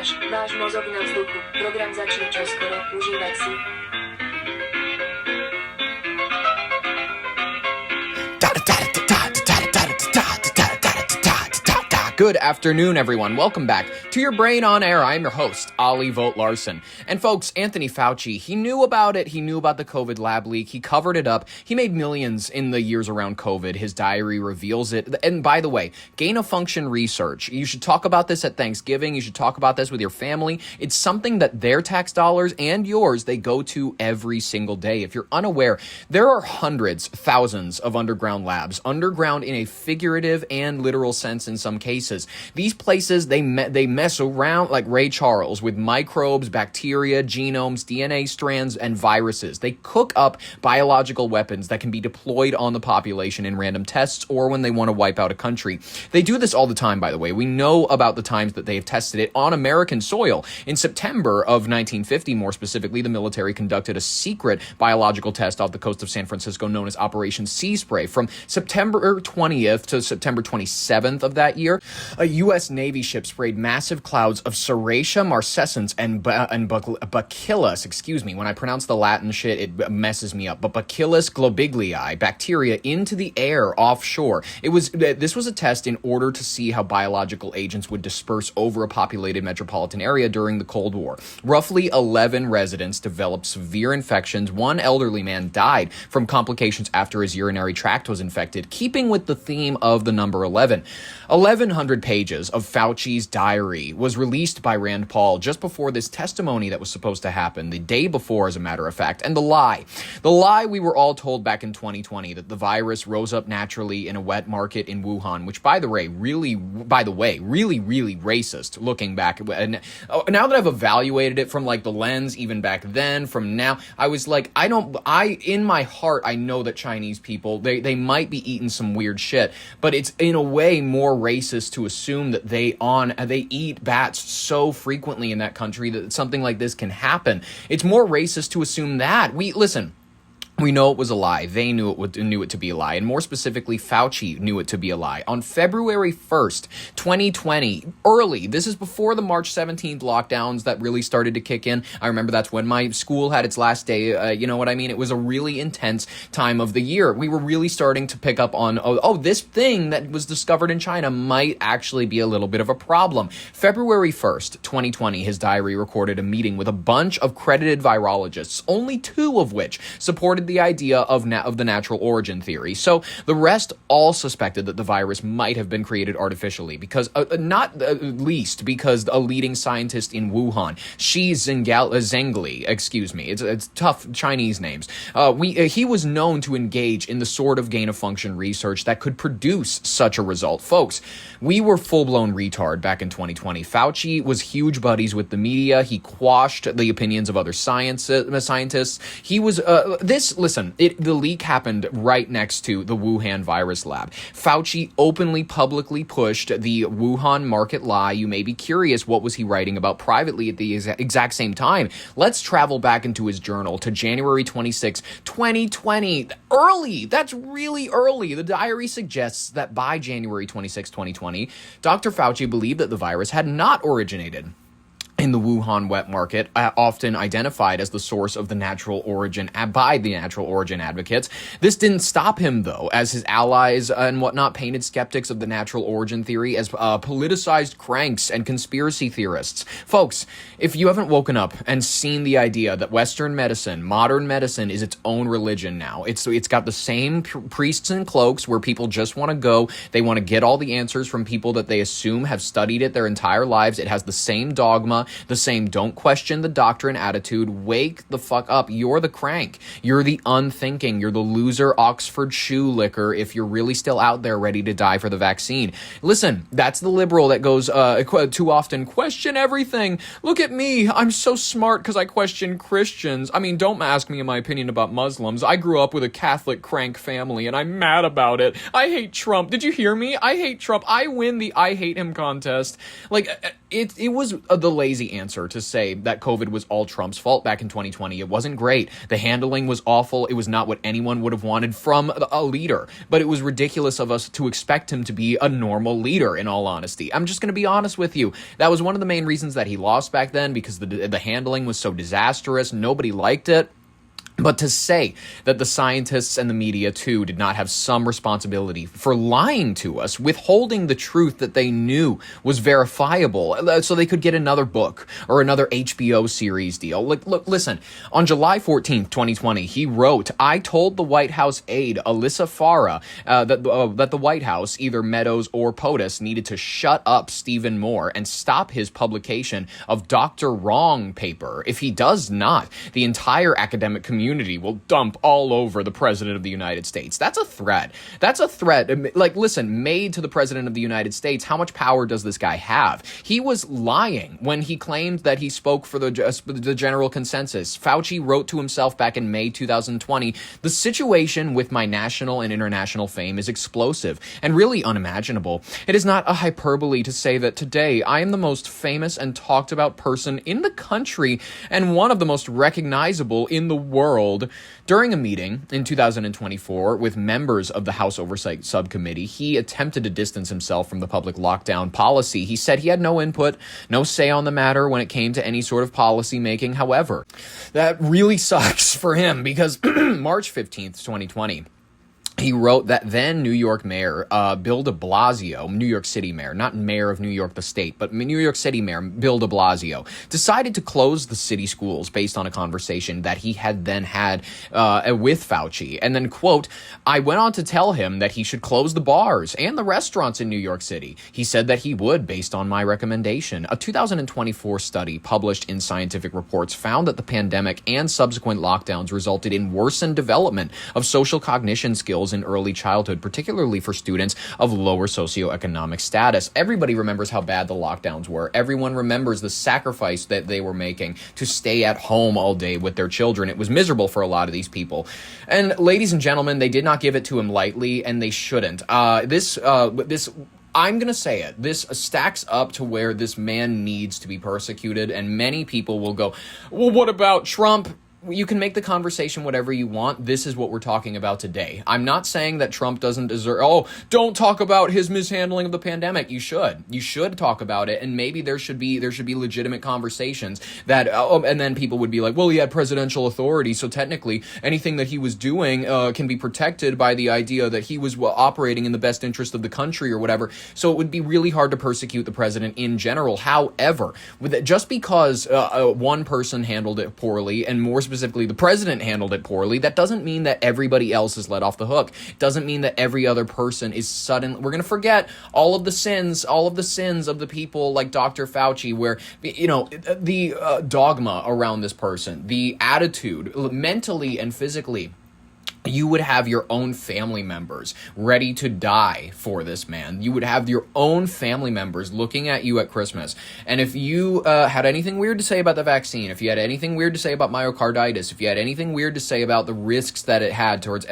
Váš mozog na vzduchu. Program začne čoskoro. Užívať si. Good afternoon, everyone. Welcome back to Your Brain on Air. I'm your host, Ollie Vogt Larson. And folks, Anthony Fauci, he knew about it. He knew about the COVID lab leak. He covered it up. He made millions in the years around COVID. His diary reveals it. And by the way, gain-of-function research. You should talk about this at Thanksgiving. You should talk about this with your family. It's something that their tax dollars and yours, they go to every single day. If you're unaware, there are hundreds, thousands of underground labs. Underground in a figurative and literal sense in some cases. These places, they mess around like Ray Charles with microbes, bacteria, genomes, DNA strands, and viruses. They cook up biological weapons that can be deployed on the population in random tests or when they want to wipe out a country. They do this all the time, by the way. We know about the times that they have tested it on American soil. In September of 1950, more specifically, the military conducted a secret biological test off the coast of San Francisco known as Operation Sea Spray. From September 20th to September 27th of that year, a U.S. Navy ship sprayed massive clouds of Serratia marcescens and Bacillus, excuse me, when I pronounce the Latin shit, it messes me up, but Bacillus globiglii bacteria into the air offshore. This was a test in order to see how biological agents would disperse over a populated metropolitan area during the Cold War. Roughly 11 residents developed severe infections. One elderly man died from complications after his urinary tract was infected, keeping with the theme of the number 11. 1,100 pages of Fauci's diary was released by Rand Paul just before this testimony that was supposed to happen, the day before, as a matter of fact. And the lie we were all told back in 2020 that the virus rose up naturally in a wet market in Wuhan, which, by the way, really racist looking back. And now that I've evaluated it from like the lens, even back then, from now, I was like, in my heart, I know that Chinese people, they might be eating some weird shit, but it's in a way more racist to assume that they eat bats so frequently in that country that something like this can happen. It's more racist to assume that. We know it was a lie. They knew it to be a lie. And more specifically, Fauci knew it to be a lie. On February 1st, 2020, early, this is before the March 17th lockdowns that really started to kick in. I remember that's when my school had its last day. You know what I mean? It was a really intense time of the year. We were really starting to pick up on, this thing that was discovered in China might actually be a little bit of a problem. February 1st, 2020, his diary recorded a meeting with a bunch of credited virologists, only two of which supported the idea of the natural origin theory. So the rest all suspected that the virus might have been created artificially because, not least because a leading scientist in Wuhan, Shi Zhengli, excuse me, it's tough Chinese names. He was known to engage in the sort of gain-of-function research that could produce such a result. Folks, we were full-blown retard back in 2020. Fauci was huge buddies with the media. He quashed the opinions of other scientists. He was, the leak happened right next to the Wuhan virus lab. Fauci openly, publicly pushed the Wuhan market lie. You may be curious, what was he writing about privately at the exact same time? Let's travel back into his journal to January 26, 2020. Early! That's really early. The diary suggests that by January 26, 2020, Dr. Fauci believed that the virus had not originated in the Wuhan wet market, often identified as the source of the natural origin by the natural origin advocates. This didn't stop him, though, as his allies and whatnot painted skeptics of the natural origin theory as politicized cranks and conspiracy theorists. Folks, if you haven't woken up and seen the idea that Western medicine, modern medicine, is its own religion now, it's got the same priests and cloaks where people just want to go, they want to get all the answers from people that they assume have studied it their entire lives. It has the same dogma, the same don't question the doctrine attitude. Wake the fuck up. You're the crank. You're the unthinking. You're the loser Oxford shoe licker if you're really still out there ready to die for the vaccine. Listen, that's the liberal that goes too often, question everything. Look at me. I'm so smart because I question Christians. I mean, don't ask me my opinion about Muslims. I grew up with a Catholic crank family and I'm mad about it. I hate Trump. Did you hear me? I hate Trump. I win the I hate him contest. Like, it was the lazy answer to say that COVID was all Trump's fault back in 2020. It wasn't great. The handling was awful. It was not what anyone would have wanted from a leader. But it was ridiculous of us to expect him to be a normal leader, in all honesty. I'm just going to be honest with you. That was one of the main reasons that he lost back then, because the handling was so disastrous. Nobody liked it. But to say that the scientists and the media, too, did not have some responsibility for lying to us, withholding the truth that they knew was verifiable so they could get another book or another HBO series deal. Look, listen, on July 14th, 2020, he wrote, "I told the White House aide, Alyssa Farah, that the White House, either Meadows or POTUS, needed to shut up Stephen Moore and stop his publication of Dr. Wrong paper. If he does not, the entire academic community will dump all over the President of the United States." That's a threat. That's a threat. Like, listen, made to the President of the United States. How much power does this guy have? He was lying when he claimed that he spoke for the general consensus. Fauci wrote to himself back in May 2020, "The situation with my national and international fame is explosive and really unimaginable. It is not a hyperbole to say that today I am the most famous and talked about person in the country and one of the most recognizable in the world." During a meeting in 2024 with members of the House Oversight Subcommittee, he attempted to distance himself from the public lockdown policy. He said he had no input, no say on the matter when it came to any sort of policy making. However, that really sucks for him because March 15th, 2020, he wrote that then New York Mayor Bill de Blasio, New York City Mayor, not Mayor of New York, the state, but New York City Mayor Bill de Blasio, decided to close the city schools based on a conversation that he had then had with Fauci. And then, quote, "I went on to tell him that he should close the bars and the restaurants in New York City. He said that he would based on my recommendation." A 2024 study published in Scientific Reports found that the pandemic and subsequent lockdowns resulted in worsened development of social cognition skills in early childhood, particularly for students of lower socioeconomic status. Everybody remembers how bad the lockdowns were. Everyone remembers the sacrifice that they were making to stay at home all day with their children. It was miserable for a lot of these people. And ladies and gentlemen, they did not give it to him lightly, and they shouldn't. I'm going to say it. This stacks up to where this man needs to be persecuted, and many people will go, "Well, what about Trump?" You can make the conversation whatever you want. This is what we're talking about today. I'm not saying that Trump doesn't deserve, don't talk about his mishandling of the pandemic. You should. You should talk about it, and maybe there should be legitimate conversations that, and then people would be like, well, he had presidential authority, so technically anything that he was doing can be protected by the idea that he was operating in the best interest of the country or whatever. So it would be really hard to persecute the president in general. However, just because one person handled it poorly, and more specifically the president handled it poorly, that doesn't mean that everybody else is let off the hook. It doesn't mean that every other person is suddenly, we're going to forget all of the sins of the people like Dr. Fauci, where, the dogma around this person, the attitude, mentally and physically. You would have your own family members ready to die for this man. You would have your own family members looking at you at Christmas. And if you had anything weird to say about the vaccine, if you had anything weird to say about myocarditis, if you had anything weird to say about the risks that it had towards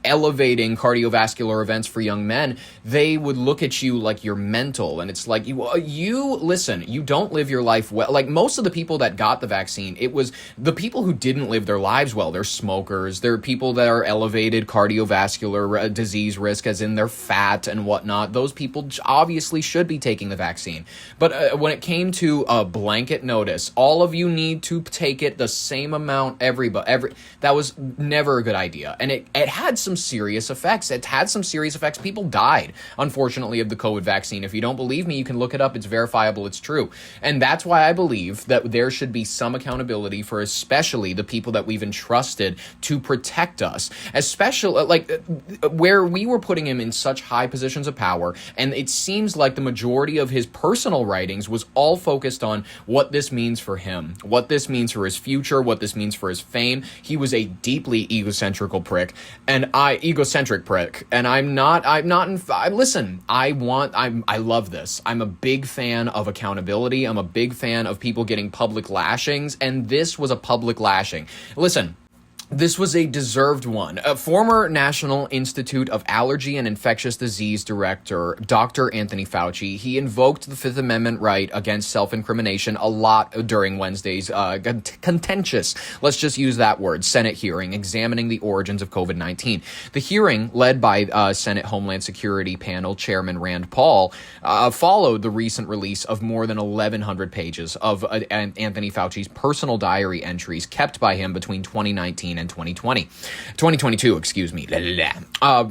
elevating cardiovascular events for young men, they would look at you like you're mental. And it's like, listen, you don't live your life well. Like most of the people that got the vaccine, it was the people who didn't live their lives well. They're smokers. They're people that are elevated cardiovascular disease risk, as in they're fat and whatnot. Those people obviously should be taking the vaccine. But when it came to a blanket notice, all of you need to take it the same amount, that was never a good idea. And it had some serious effects. People died, unfortunately, of the COVID vaccine. If you don't believe me, you can look it up. It's verifiable. It's true. And that's why I believe that there should be some accountability for especially the people that we've entrusted to protect us. Especially where we were putting him in such high positions of power, and it seems like the majority of his personal writings was all focused on what this means for him, what this means for his future, what this means for his fame. He was a deeply egocentric prick, and I love this. I'm a big fan of accountability. I'm a big fan of people getting public lashings, and this was a public lashing. Listen, This was a deserved one. A former National Institute of Allergy and Infectious Disease Director, Dr. Anthony Fauci, he invoked the Fifth Amendment right against self-incrimination a lot during Wednesday's contentious, let's just use that word, Senate hearing examining the origins of COVID-19. The hearing, led by Senate Homeland Security Panel Chairman Rand Paul, followed the recent release of more than 1,100 pages of Anthony Fauci's personal diary entries kept by him between 2019 and 2022, excuse me.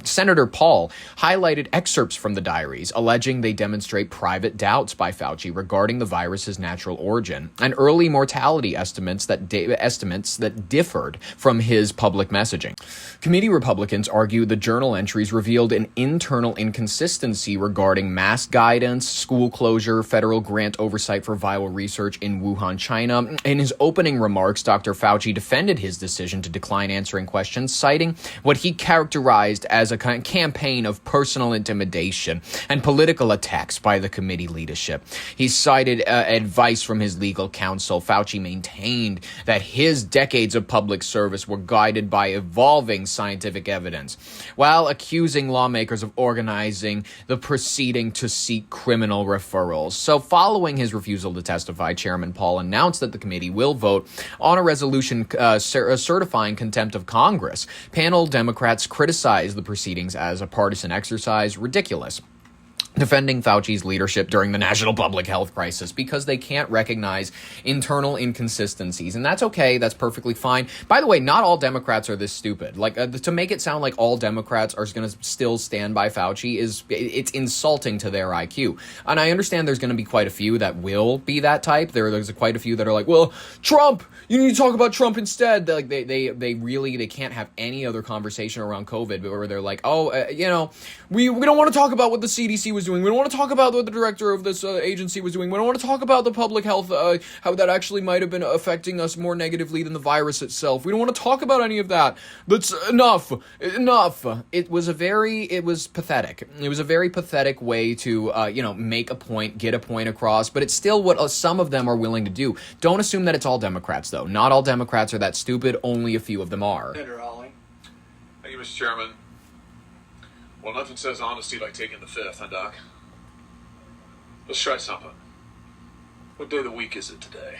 Senator Paul highlighted excerpts from the diaries, alleging they demonstrate private doubts by Fauci regarding the virus's natural origin and early mortality estimates that differed from his public messaging. Committee Republicans argue the journal entries revealed an internal inconsistency regarding mask guidance, school closure, federal grant oversight for viral research in Wuhan, China. In his opening remarks, Dr. Fauci defended his decision to decline answering questions, citing what he characterized as a campaign of personal intimidation and political attacks by the committee leadership. He cited advice from his legal counsel. Fauci maintained that his decades of public service were guided by evolving scientific evidence, while accusing lawmakers of organizing the proceeding to seek criminal referrals. So following his refusal to testify, Chairman Paul announced that the committee will vote on a resolution certifying contempt of Congress. Panel Democrats criticized the proceedings as a partisan exercise, ridiculous, defending Fauci's leadership during the national public health crisis because they can't recognize internal inconsistencies. And that's okay. That's perfectly fine. By the way, not all Democrats are this stupid. Like, to make it sound like all Democrats are going to still stand by Fauci it's insulting to their IQ. And I understand there's going to be quite a few that will be that type. There's quite a few that are like, well, Trump, you need to talk about Trump instead. Like, they can't have any other conversation around COVID where they're like, we don't want to talk about what the CDC was doing. We don't want to talk about what the director of this agency was doing. We don't want to talk about the public health, how that actually might have been affecting us more negatively than the virus itself. We don't want to talk about any of that. That's enough. It was pathetic. It was a very pathetic way to, make a point, get a point across, but it's still what some of them are willing to do. Don't assume that it's all Democrats, though. Not all Democrats are that stupid. Only a few of them are. Senator Hawley. Thank you, Mr. Chairman. Well, nothing says honesty like taking the fifth, huh, Doc? Let's try something. What day of the week is it today?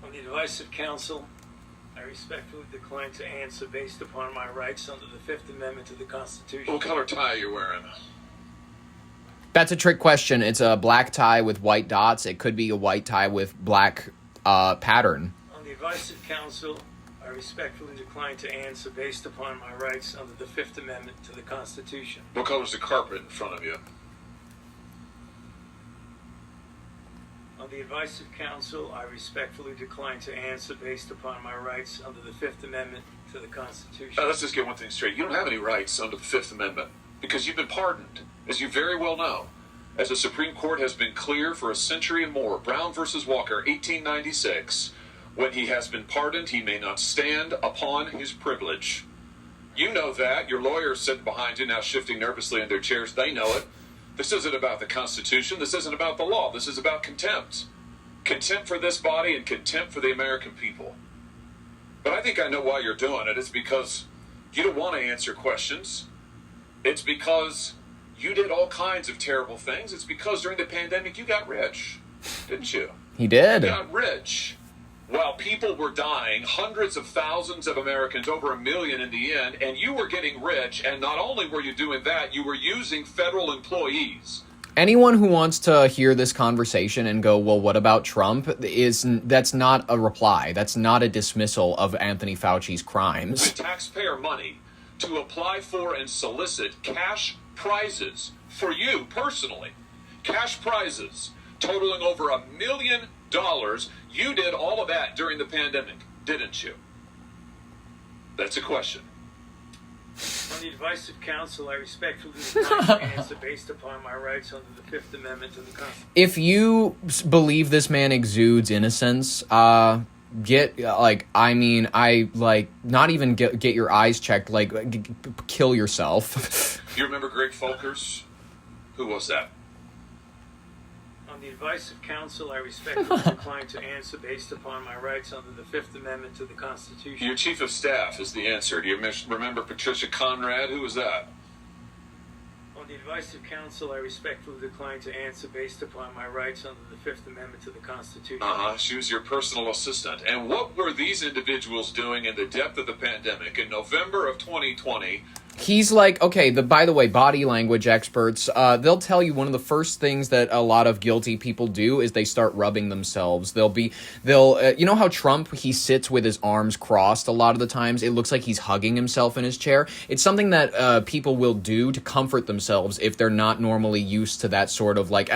On the advice of counsel, I respectfully decline to answer based upon my rights under the Fifth Amendment to the Constitution. What color tie are you wearing? That's a trick question. It's a black tie with white dots. It could be a white tie with black pattern. On the advice of counsel, I respectfully decline to answer based upon my rights under the Fifth Amendment to the Constitution. What color's the carpet in front of you? On the advice of counsel, I respectfully decline to answer based upon my rights under the Fifth Amendment to the Constitution. Let's just get one thing straight. You don't have any rights under the Fifth Amendment because you've been pardoned, as you very well know. As the Supreme Court has been clear for a century and more, Brown versus Walker, 1896, when he has been pardoned, he may not stand upon his privilege. You know that. Your lawyers sitting behind you now shifting nervously in their chairs. They know it. This isn't about the Constitution. This isn't about the law. This is about contempt. Contempt for this body and contempt for the American people. But I think I know why you're doing it. It's because you don't want to answer questions. It's because you did all kinds of terrible things. It's because during the pandemic you got rich, didn't you? He did. You got rich. While people were dying, hundreds of thousands of Americans, over 1 million in the end, and you were getting rich, and not only were you doing that, you were using federal employees. Anyone who wants to hear this conversation and go, well, what about Trump? That's not a reply. That's not a dismissal of Anthony Fauci's crimes. With taxpayer money to apply for and solicit cash prizes for you personally. Cash prizes totaling over $1 million. You did all of that during the pandemic, didn't you? That's a question. On the advice of counsel, I respectfully decline to answer based upon my rights under the Fifth Amendment to the Constitution. If you believe this man exudes innocence, not even get your eyes checked, kill yourself. You remember Greg Folkers? Who was that? On On the advice of counsel, I respectfully decline to answer based upon my rights under the Fifth Amendment to the Constitution. Your chief of staff is the answer. Do you remember Patricia Conrad? Who was that? On the advice of counsel, I respectfully decline to answer based upon my rights under the Fifth Amendment to the Constitution. She was your personal assistant. And what were these individuals doing in the depth of the pandemic in November of 2020? He's like, okay, by the way, body language experts, they'll tell you one of the first things that a lot of guilty people do is they start rubbing themselves. You know how Trump, he sits with his arms crossed a lot of the times? It looks like he's hugging himself in his chair. It's something that people will do to comfort themselves if they're not normally used to that sort of like,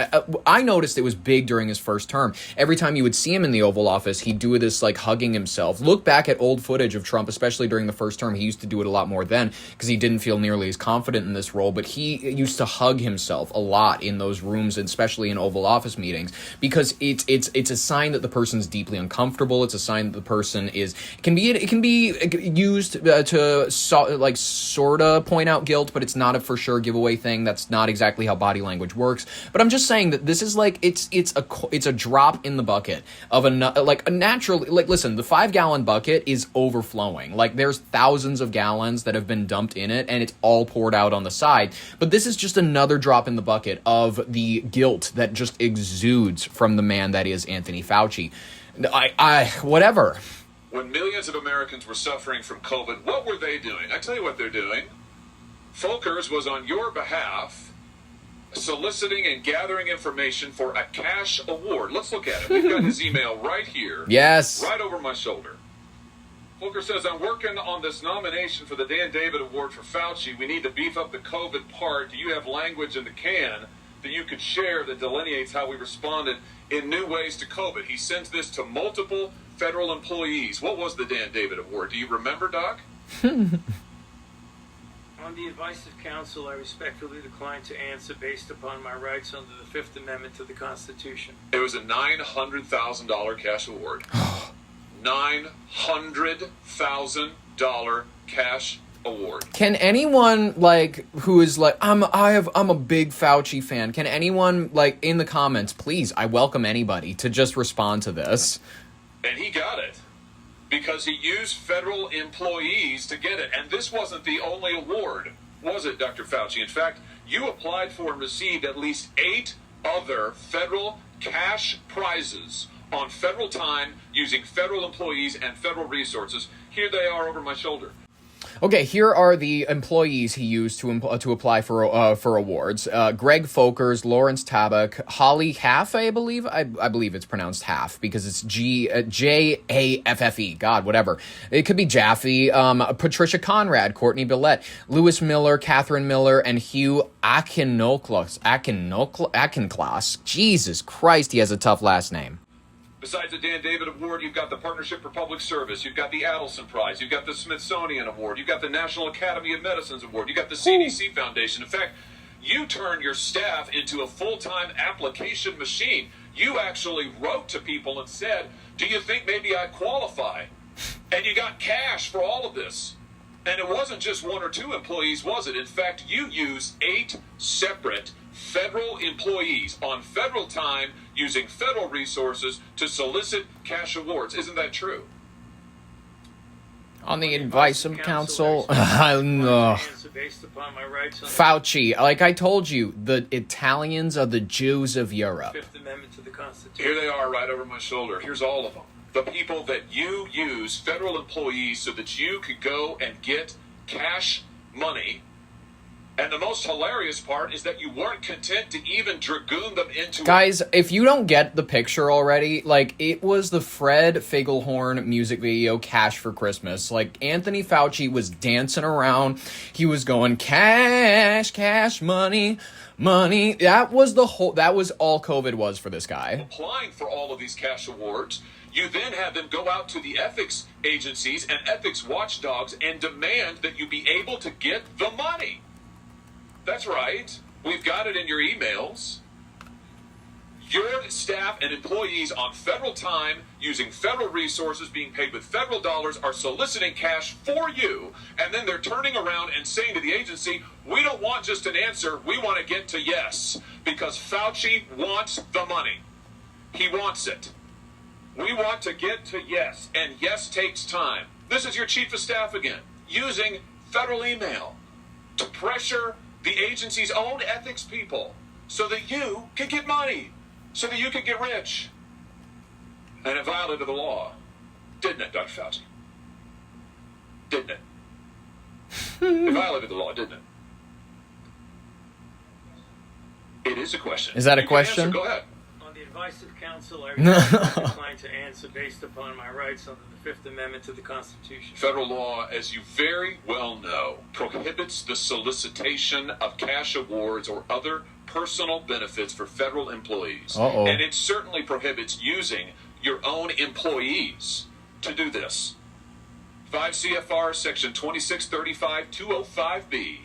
I noticed it was big during his first term. Every time you would see him in the Oval Office, he'd do this like hugging himself. Look back at old footage of Trump, especially during the first term. He used to do it a lot more then because he didn't feel nearly as confident in this role, but he used to hug himself a lot in those rooms, especially in Oval Office meetings, because it's a sign that the person's deeply uncomfortable. It's a sign that the person it can be used to sort of point out guilt, but it's not a for sure giveaway thing. That's not exactly how body language works. But I'm just saying that this is like it's a drop in the bucket of a natural. Like, listen, the 5-gallon bucket is overflowing. Like, there's thousands of gallons that have been dumped in it, and it's all poured out on the side. But this is just another drop in the bucket of the guilt that just exudes from the man that is Anthony Fauci. Whatever. When millions of Americans were suffering from COVID, what were they doing? I tell you what they're doing. Folkers was on your behalf soliciting and gathering information for a cash award. Let's look at it. We've got his email right here. Yes. Right over my shoulder. Volker says, I'm working on this nomination for the Dan David Award for Fauci. We need to beef up the COVID part. Do you have language in the can that you could share that delineates how we responded in new ways to COVID? He sends this to multiple federal employees. What was the Dan David Award? Do you remember, Doc? On the advice of counsel, I respectfully decline to answer based upon my rights under the Fifth Amendment to the Constitution. It was a $900,000 cash award. $900,000 cash award. Can anyone who is like I'm a big Fauci fan? Can anyone in the comments, please? I welcome anybody to just respond to this. And he got it because he used federal employees to get it. And this wasn't the only award, was it, Dr. Fauci? In fact, you applied for and received at least 8 other federal cash prizes on federal time using federal employees and federal resources. Here they are over my shoulder. Okay, here are the employees he used to apply for awards. Greg Folkers, Lawrence Tabak, Hawley Half, I believe. I believe it's pronounced half because it's Jaffe. God, whatever. It could be Jaffe. Patricia Conrad, Courtney Billette, Lewis Miller, Catherine Miller, and Hugh Akinoklas. Jesus Christ, he has a tough last name. Besides the Dan David Award, you've got the Partnership for Public Service, you've got the Adelson Prize, you've got the Smithsonian Award, you've got the National Academy of Medicine's Award, you've got the CDC Foundation. In fact, you turned your staff into a full-time application machine. You actually wrote to people and said, do you think maybe I qualify? And you got cash for all of this. And it wasn't just 1 or 2 employees, was it? In fact, you used 8 separate federal employees on federal time using federal resources to solicit cash awards. Isn't that true? On the advice of counsel, Fauci, like I told you, the Italians are the Jews of Europe. Fifth Amendment to the Constitution. Here they are right over my shoulder. Here's all of them. The people that you use, federal employees, so that you could go and get cash money. And the most hilarious part is that you weren't content to even dragoon them into... Guys, if you don't get the picture already, it was the Fred Figglehorn music video, Cash for Christmas. Anthony Fauci was dancing around. He was going, cash, cash, money, money. That was all COVID was for this guy. Applying for all of these cash awards, you then have them go out to the ethics agencies and ethics watchdogs and demand that you be able to get the money. That's right. We've got it in your emails. Your staff and employees on federal time, using federal resources, being paid with federal dollars, are soliciting cash for you, and then they're turning around and saying to the agency, we don't want just an answer, we want to get to yes, because Fauci wants the money. He wants it. We want to get to yes, and yes takes time. This is your chief of staff again, using federal email to pressure the agency's own ethics people so that you can get money, so that you can get rich. And it violated the law, didn't it, Dr. Fauci? Didn't it? It violated the law, didn't it? It is a question. Is that a You can question? answer. Go ahead. On the advice of counsel, I respectfully decline to answer based upon my rights under the Fifth Amendment to the Constitution. Federal law, as you very well know, prohibits the solicitation of cash awards or other personal benefits for federal employees. Uh-oh. And it certainly prohibits using your own employees to do this. 5 CFR section 2635-205B.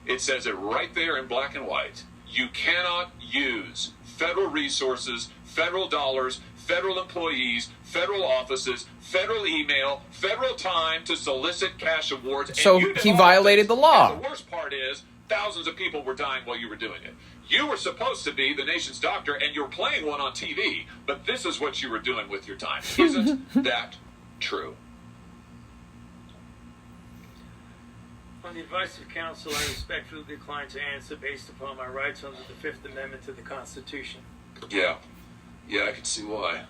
It says it right there in black and white. You cannot use federal resources, federal dollars, federal employees, federal offices, federal email, federal time to solicit cash awards. And So you did he all violated this. the law. And the worst part is thousands of people were dying while you were doing it. You were supposed to be the nation's doctor, and you're playing one on TV, but this is what you were doing with your time. Isn't that true? On the advice of counsel, I respectfully decline to answer based upon my rights under the Fifth Amendment to the Constitution. Yeah, I can see why.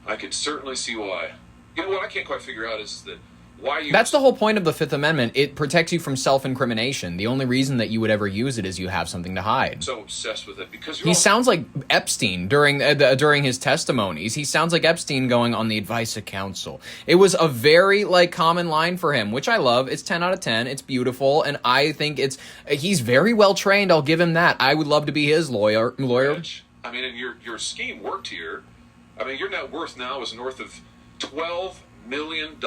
I can certainly see why. You know what I can't quite figure out is that why you... That's the whole point of the Fifth Amendment. It protects you from self-incrimination. The only reason that you would ever use it is you have something to hide. so obsessed with it because you're He all- sounds like Epstein during his testimonies. He sounds like Epstein going on the advice of counsel. It was a very common line for him, which I love. It's 10 out of 10. It's beautiful, and I think he's very well trained. I'll give him that. I would love to be his lawyer. rich. I mean, and your scheme worked here. I mean, your net worth now is north of $12 million.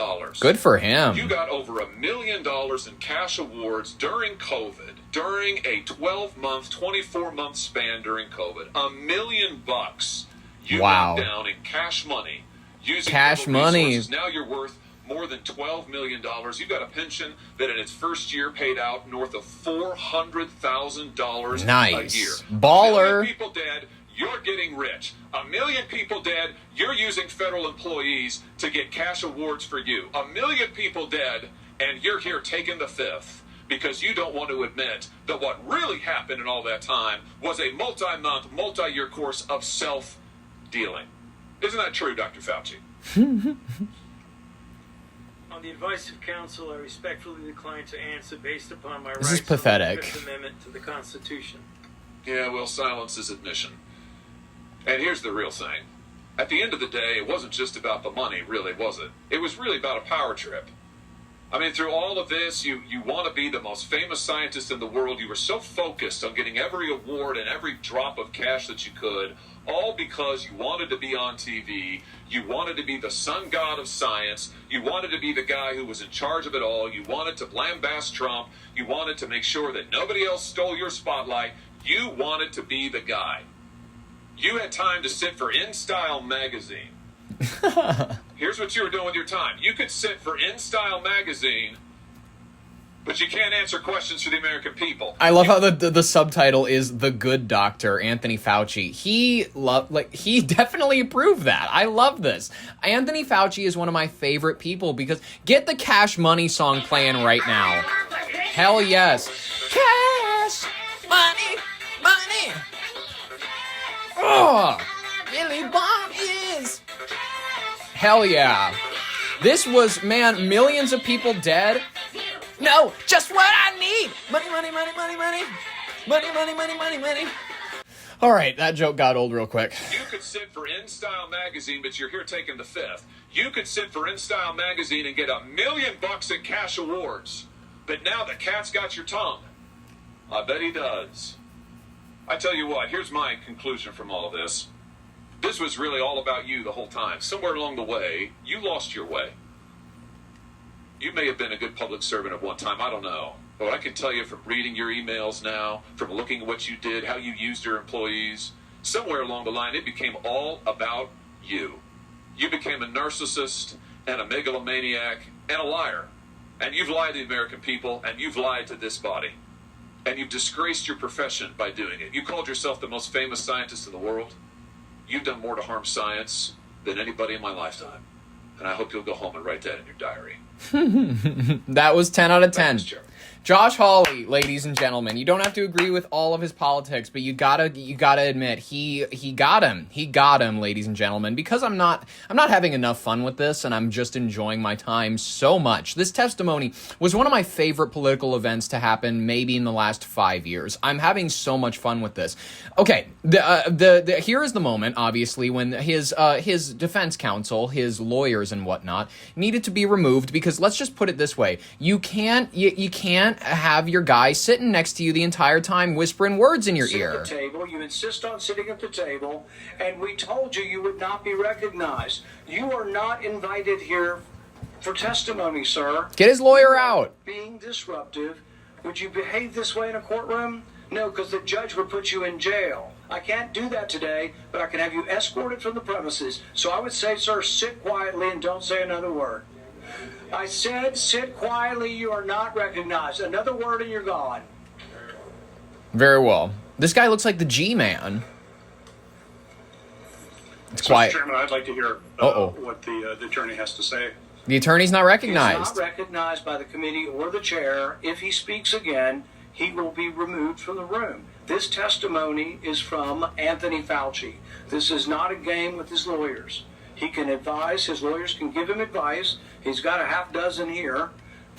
Good for him. You got over $1 million in cash awards during COVID, during a 12-month, 24-month span during COVID. $1 million you Wow. went down in cash money using Cash federal money. resources. Now you're worth more than $12 million. You've got a pension that in its first year paid out north of $400,000 Nice. a year. Baller. 1 million people dead, you're getting rich. 1 million people dead, you're using federal employees to get cash awards for you. 1 million people dead, and you're here taking the fifth because you don't want to admit that what really happened in all that time was a multi-month, multi-year course of self-dealing. Isn't that true, Dr. Fauci? On the advice of counsel, I respectfully decline to answer based upon my This rights is pathetic. under the Fifth Amendment to the Constitution. Yeah, well, silence is admission. And here's the real thing. At the end of the day, it wasn't just about the money, really, was it? It was really about a power trip. I mean, through all of this, you want to be the most famous scientist in the world. You were so focused on getting every award and every drop of cash that you could, all because you wanted to be on TV. You wanted to be the sun god of science. You wanted to be the guy who was in charge of it all. You wanted to lambast Trump. You wanted to make sure that nobody else stole your spotlight. You wanted to be the guy. You had time to sit for InStyle magazine. Here's what you were doing with your time. You could sit for InStyle magazine, but you can't answer questions for the American people. I love how the subtitle is "The Good Doctor," Anthony Fauci. He definitely approved that. I love this. Anthony Fauci is one of my favorite people because get the Cash Money song playing right now. Hell yes. Cash money, money. Oh, Billy Bob is. Hell yeah. This was, man, millions of people dead. No, just what I need. Money, money, money, money, money. Money, money, money, money, money. All right, that joke got old real quick. You could sit for InStyle magazine, but you're here taking the fifth. You could sit for InStyle magazine and get $1 million in cash awards. But now the cat's got your tongue. I bet he does. I tell you what, here's my conclusion from all of this. This was really all about you the whole time. Somewhere along the way, you lost your way. You may have been a good public servant at one time, I don't know. But I can tell you from reading your emails now, from looking at what you did, how you used your employees, Somewhere along the line, it became all about you. You became a narcissist and a megalomaniac and a liar. And you've lied to the American people, and you've lied to this body. And you've disgraced your profession by doing it. You called yourself the most famous scientist in the world. You've done more to harm science than anybody in my lifetime. And I hope you'll go home and write that in your diary. That was 10 out of 10. Thanks, Chair. Josh Hawley, ladies and gentlemen, you don't have to agree with all of his politics, but you gotta admit he got him, ladies and gentlemen. Because I'm not having enough fun with this, and I'm just enjoying my time so much. This testimony was one of my favorite political events to happen, maybe in the last 5 years. I'm having so much fun with this. Okay, here is the moment, obviously, when his defense counsel, his lawyers and whatnot, needed to be removed because let's just put it this way: you can't have your guy sitting next to you the entire time whispering words in your ear. At the table, you insist on sitting at the table, and we told you you would not be recognized. You are not invited here for testimony, sir. Get his lawyer out. Being disruptive. Would you behave this way in a courtroom? No, because the judge would put you in jail. I can't do that today, but I can have you escorted from the premises. So I would say, sir, sit quietly and don't say another word. I said, sit quietly, you are not recognized. Another word and you're gone. Very well. This guy looks like the G-Man. It's Mr. quiet. Chairman, I'd like to hear what the attorney has to say. The attorney's not recognized. He's not recognized by the committee or the chair. If he speaks again, he will be removed from the room. This testimony is from Anthony Fauci. This is not a game with his lawyers. He can advise, his lawyers can give him advice. He's got a half dozen here.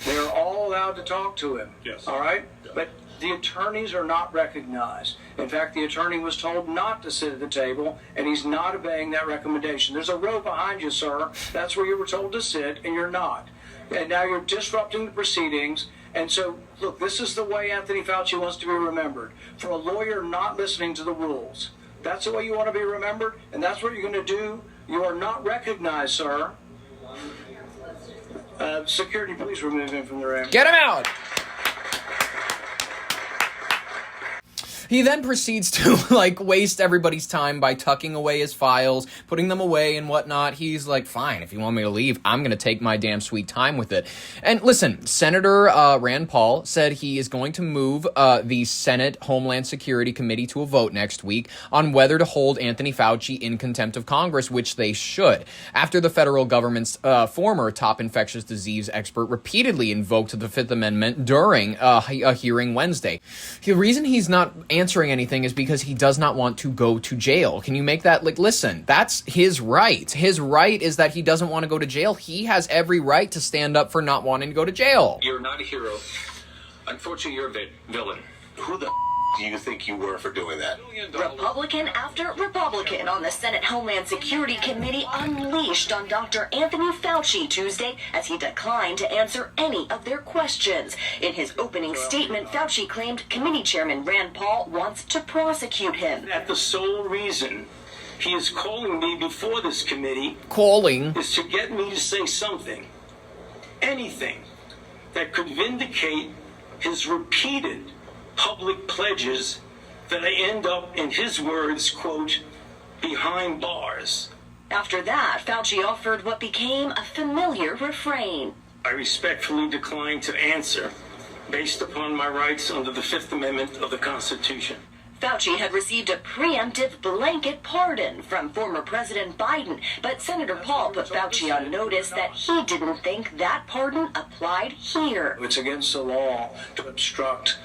They're all allowed to talk to him. Yes. All right? But the attorneys are not recognized. In fact, the attorney was told not to sit at the table, and he's not obeying that recommendation. There's a row behind you, sir. That's where you were told to sit, and you're not. And now you're disrupting the proceedings. And so, look, this is the way Anthony Fauci wants to be remembered. For a lawyer not listening to the rules. That's the way you want to be remembered, and that's what you're going to do. You are not recognized, sir. Security, please remove him from the room. Get him out! He then proceeds to, waste everybody's time by tucking away his files, putting them away and whatnot. He's like, fine, if you want me to leave, I'm going to take my damn sweet time with it. And listen, Senator Rand Paul said he is going to move the Senate Homeland Security Committee to a vote next week on whether to hold Anthony Fauci in contempt of Congress, which they should, after the federal government's former top infectious disease expert repeatedly invoked the Fifth Amendment during a hearing Wednesday. The reason he's not answering anything is because he does not want to go to jail. Can you make that, listen, that's his right. His right is that he doesn't want to go to jail. He has every right to stand up for not wanting to go to jail. You're not a hero. Unfortunately, you're a villain. Who the do you think you were for doing that? Republican after Republican on the Senate Homeland Security Committee unleashed on Dr. Anthony Fauci Tuesday as he declined to answer any of their questions. In his opening statement, Fauci claimed Committee Chairman Rand Paul wants to prosecute him. That the sole reason he is calling me before this committee is to get me to say something, anything, that could vindicate his repeated public pledges that I end up, in his words, quote, behind bars. After that, Fauci offered what became a familiar refrain. I respectfully decline to answer based upon my rights under the Fifth Amendment of the Constitution. Fauci had received a preemptive blanket pardon from former President Biden, but Senator Paul put Fauci on notice that he didn't think that pardon applied here. It's against the law to obstruct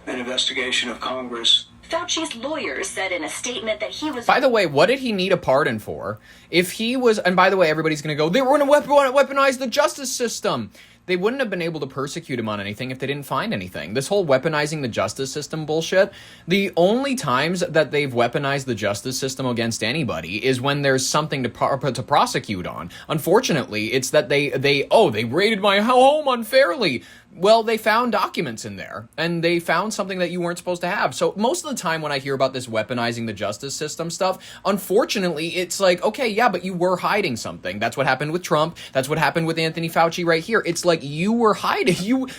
an investigation of Congress. Fauci's lawyers said in a statement that he was... By the way, what did he need a pardon for? If he was... And by the way, everybody's going to go, they were going to weaponize the justice system. They wouldn't have been able to persecute him on anything if they didn't find anything. This whole weaponizing the justice system bullshit, the only times that they've weaponized the justice system against anybody is when there's something to prosecute on. Unfortunately, it's that they raided my home unfairly. Well, they found documents in there, and they found something that you weren't supposed to have. So most of the time when I hear about this weaponizing the justice system stuff, unfortunately, it's like, okay, yeah, but you were hiding something. That's what happened with Trump. That's what happened with Anthony Fauci right here. It's like you were hiding.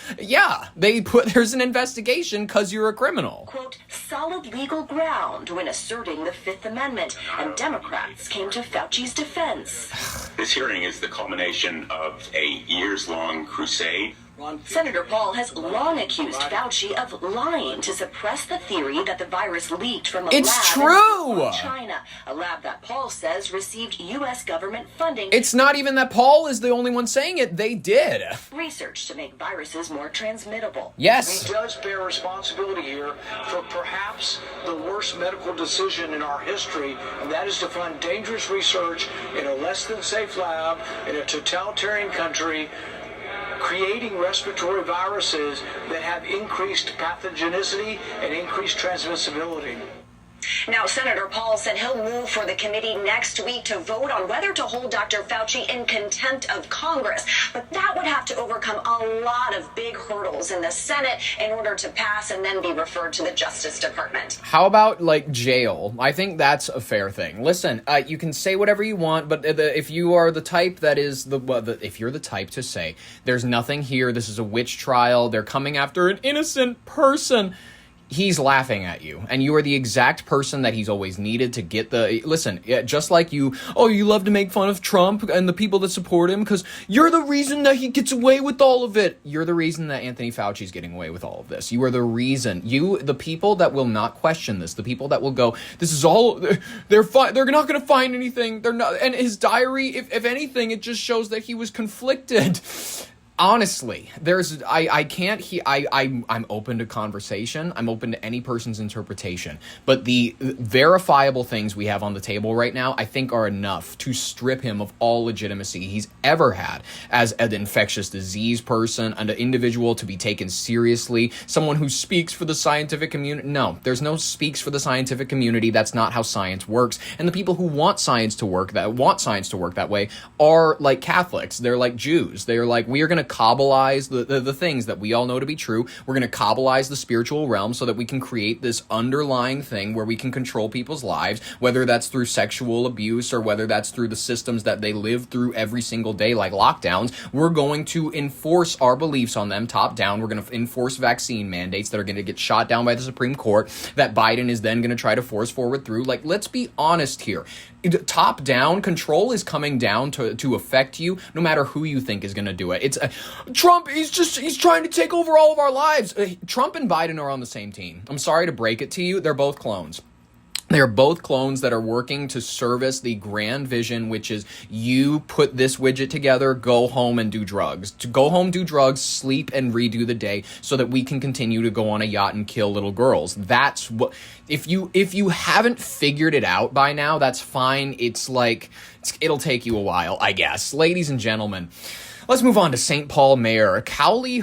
There's an investigation because you're a criminal. Quote, solid legal ground when asserting the Fifth Amendment, and Democrats came to Fauci's defense. This hearing is the culmination of a years-long crusade. Senator Paul has long accused Fauci of lying to suppress the theory that the virus leaked from a lab in China, a lab that Paul says received U.S. government funding. It's not even that Paul is the only one saying it. They did. Research to make viruses more transmittable. Yes. He does bear responsibility here for perhaps the worst medical decision in our history, and that is to fund dangerous research in a less than safe lab in a totalitarian country, creating respiratory viruses that have increased pathogenicity and increased transmissibility. Now, Senator Paul said he'll move for the committee next week to vote on whether to hold Dr. Fauci in contempt of Congress. But that would have to overcome a lot of big hurdles in the Senate in order to pass and then be referred to the Justice Department. How about, like, jail? I think that's a fair thing. Listen, you can say whatever you want, but if you are the type that is if you're the type to say, there's nothing here, this is a witch trial, they're coming after an innocent person, he's laughing at you, and you are the exact person that he's always needed to get the... Listen, just like you love to make fun of Trump and the people that support him because you're the reason that he gets away with all of it. You're the reason that Anthony Fauci's getting away with all of this. You are the reason. The people that will not question this, the people that will go, this is all... They're not going to find anything. They're not... And his diary, if anything, it just shows that he was conflicted. Honestly, I'm open to conversation. I'm open to any person's interpretation. But the verifiable things we have on the table right now, I think are enough to strip him of all legitimacy he's ever had as an infectious disease person, an individual to be taken seriously, someone who speaks for the scientific community. No, there's no speaks for the scientific community. That's not how science works. And the people who want science to work that way are like Catholics. They're like Jews. They're like, we are going to Kabbalize the things that we all know to be true. We're going to Kabbalize the spiritual realm so that we can create this underlying thing where we can control people's lives, whether that's through sexual abuse or whether that's through the systems that they live through every single day, like lockdowns. We're going to enforce our beliefs on them top down. We're going to enforce vaccine mandates that are going to get shot down by the Supreme Court that Biden is then going to try to force forward through. Like, let's be honest here. Top down control is coming down to affect you no matter who you think is going to do it. It's Trump, he's trying to take over all of our lives. Trump and Biden are on the same team. I'm sorry to break it to you, they're both clones. They are both clones that are working to service the grand vision, which is you put this widget together, go home and do drugs. To go home, do drugs, sleep, and redo the day so that we can continue to go on a yacht and kill little girls. That's what... If you haven't figured it out by now, that's fine. It's like... It'll take you a while, I guess. Ladies and gentlemen... Let's move on to St. Paul Mayor Kaohly.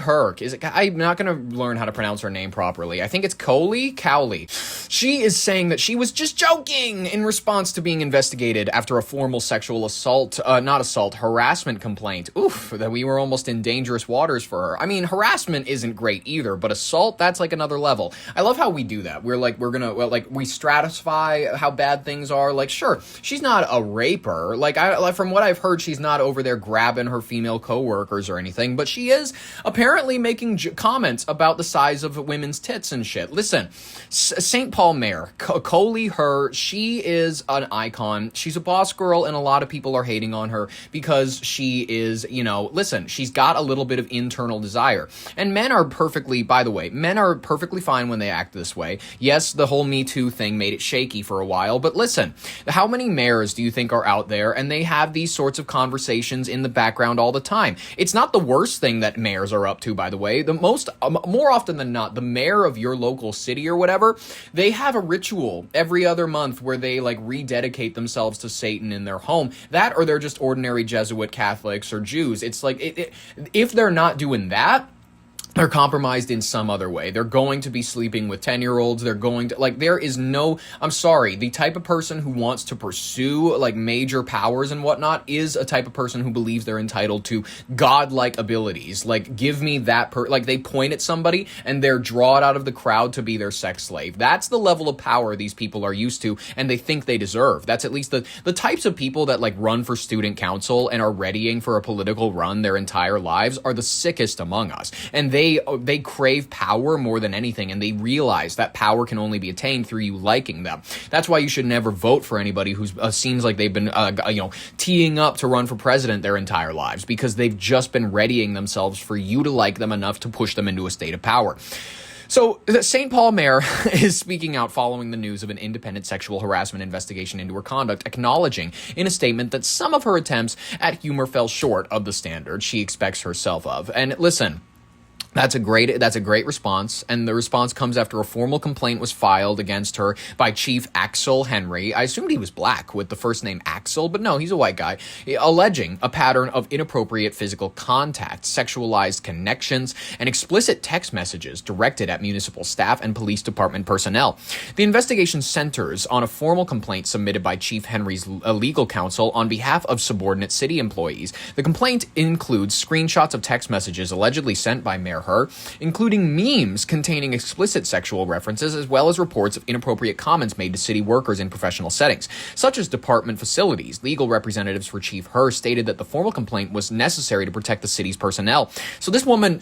I'm not going to learn how to pronounce her name properly. I think it's Kaohly. She is saying that she was just joking in response to being investigated after a formal sexual harassment complaint. Oof, that we were almost in dangerous waters for her. I mean, harassment isn't great either, but assault, that's like another level. I love how we do that. We stratify how bad things are. Like, sure, she's not a raper. From what I've heard, she's not over there grabbing her female co-workers or anything, but she is apparently making comments about the size of women's tits and shit. Listen, St. Paul Mayor Kaohly, she is an icon. She's a boss girl, and a lot of people are hating on her because she is, listen, she's got a little bit of internal desire. And men are perfectly fine when they act this way. Yes, the whole Me Too thing made it shaky for a while, but listen, how many mayors do you think are out there and they have these sorts of conversations in the background all the time? It's not the worst thing that mayors are up to, by the way. More often than not, the mayor of your local city or whatever, they have a ritual every other month where they rededicate themselves to Satan in their home. That, or they're just ordinary Jesuit Catholics or Jews. It's like, if they're not doing that, they're compromised in some other way. They're going to be sleeping with 10-year-olds. They're going to, like, there is no, I'm sorry, the type of person who wants to pursue, like, major powers and whatnot is a type of person who believes they're entitled to godlike abilities. Like, give me that, like, they point at somebody and they're drawn out of the crowd to be their sex slave. That's the level of power these people are used to and they think they deserve. That's at least the types of people that, like, run for student council and are readying for a political run their entire lives are the sickest among us. And they crave power more than anything, and they realize that power can only be attained through you liking them. That's why you should never vote for anybody who seems like they've been teeing up to run for president their entire lives, because they've just been readying themselves for you to like them enough to push them into a state of power. So, the St. Paul mayor is speaking out following the news of an independent sexual harassment investigation into her conduct, acknowledging in a statement that some of her attempts at humor fell short of the standard she expects herself of. And listen, that's a great response, and the response comes after a formal complaint was filed against her by Chief Axel Henry. I assumed he was black with the first name Axel, but no, he's a white guy, alleging a pattern of inappropriate physical contact, sexualized connections, and explicit text messages directed at municipal staff and police department personnel. The investigation centers on a formal complaint submitted by Chief Henry's legal counsel on behalf of subordinate city employees. The complaint includes screenshots of text messages allegedly sent by Mayor her, including memes containing explicit sexual references, as well as reports of inappropriate comments made to city workers in professional settings, such as department facilities. Legal representatives for Chief Herr stated that the formal complaint was necessary to protect the city's personnel. So this woman,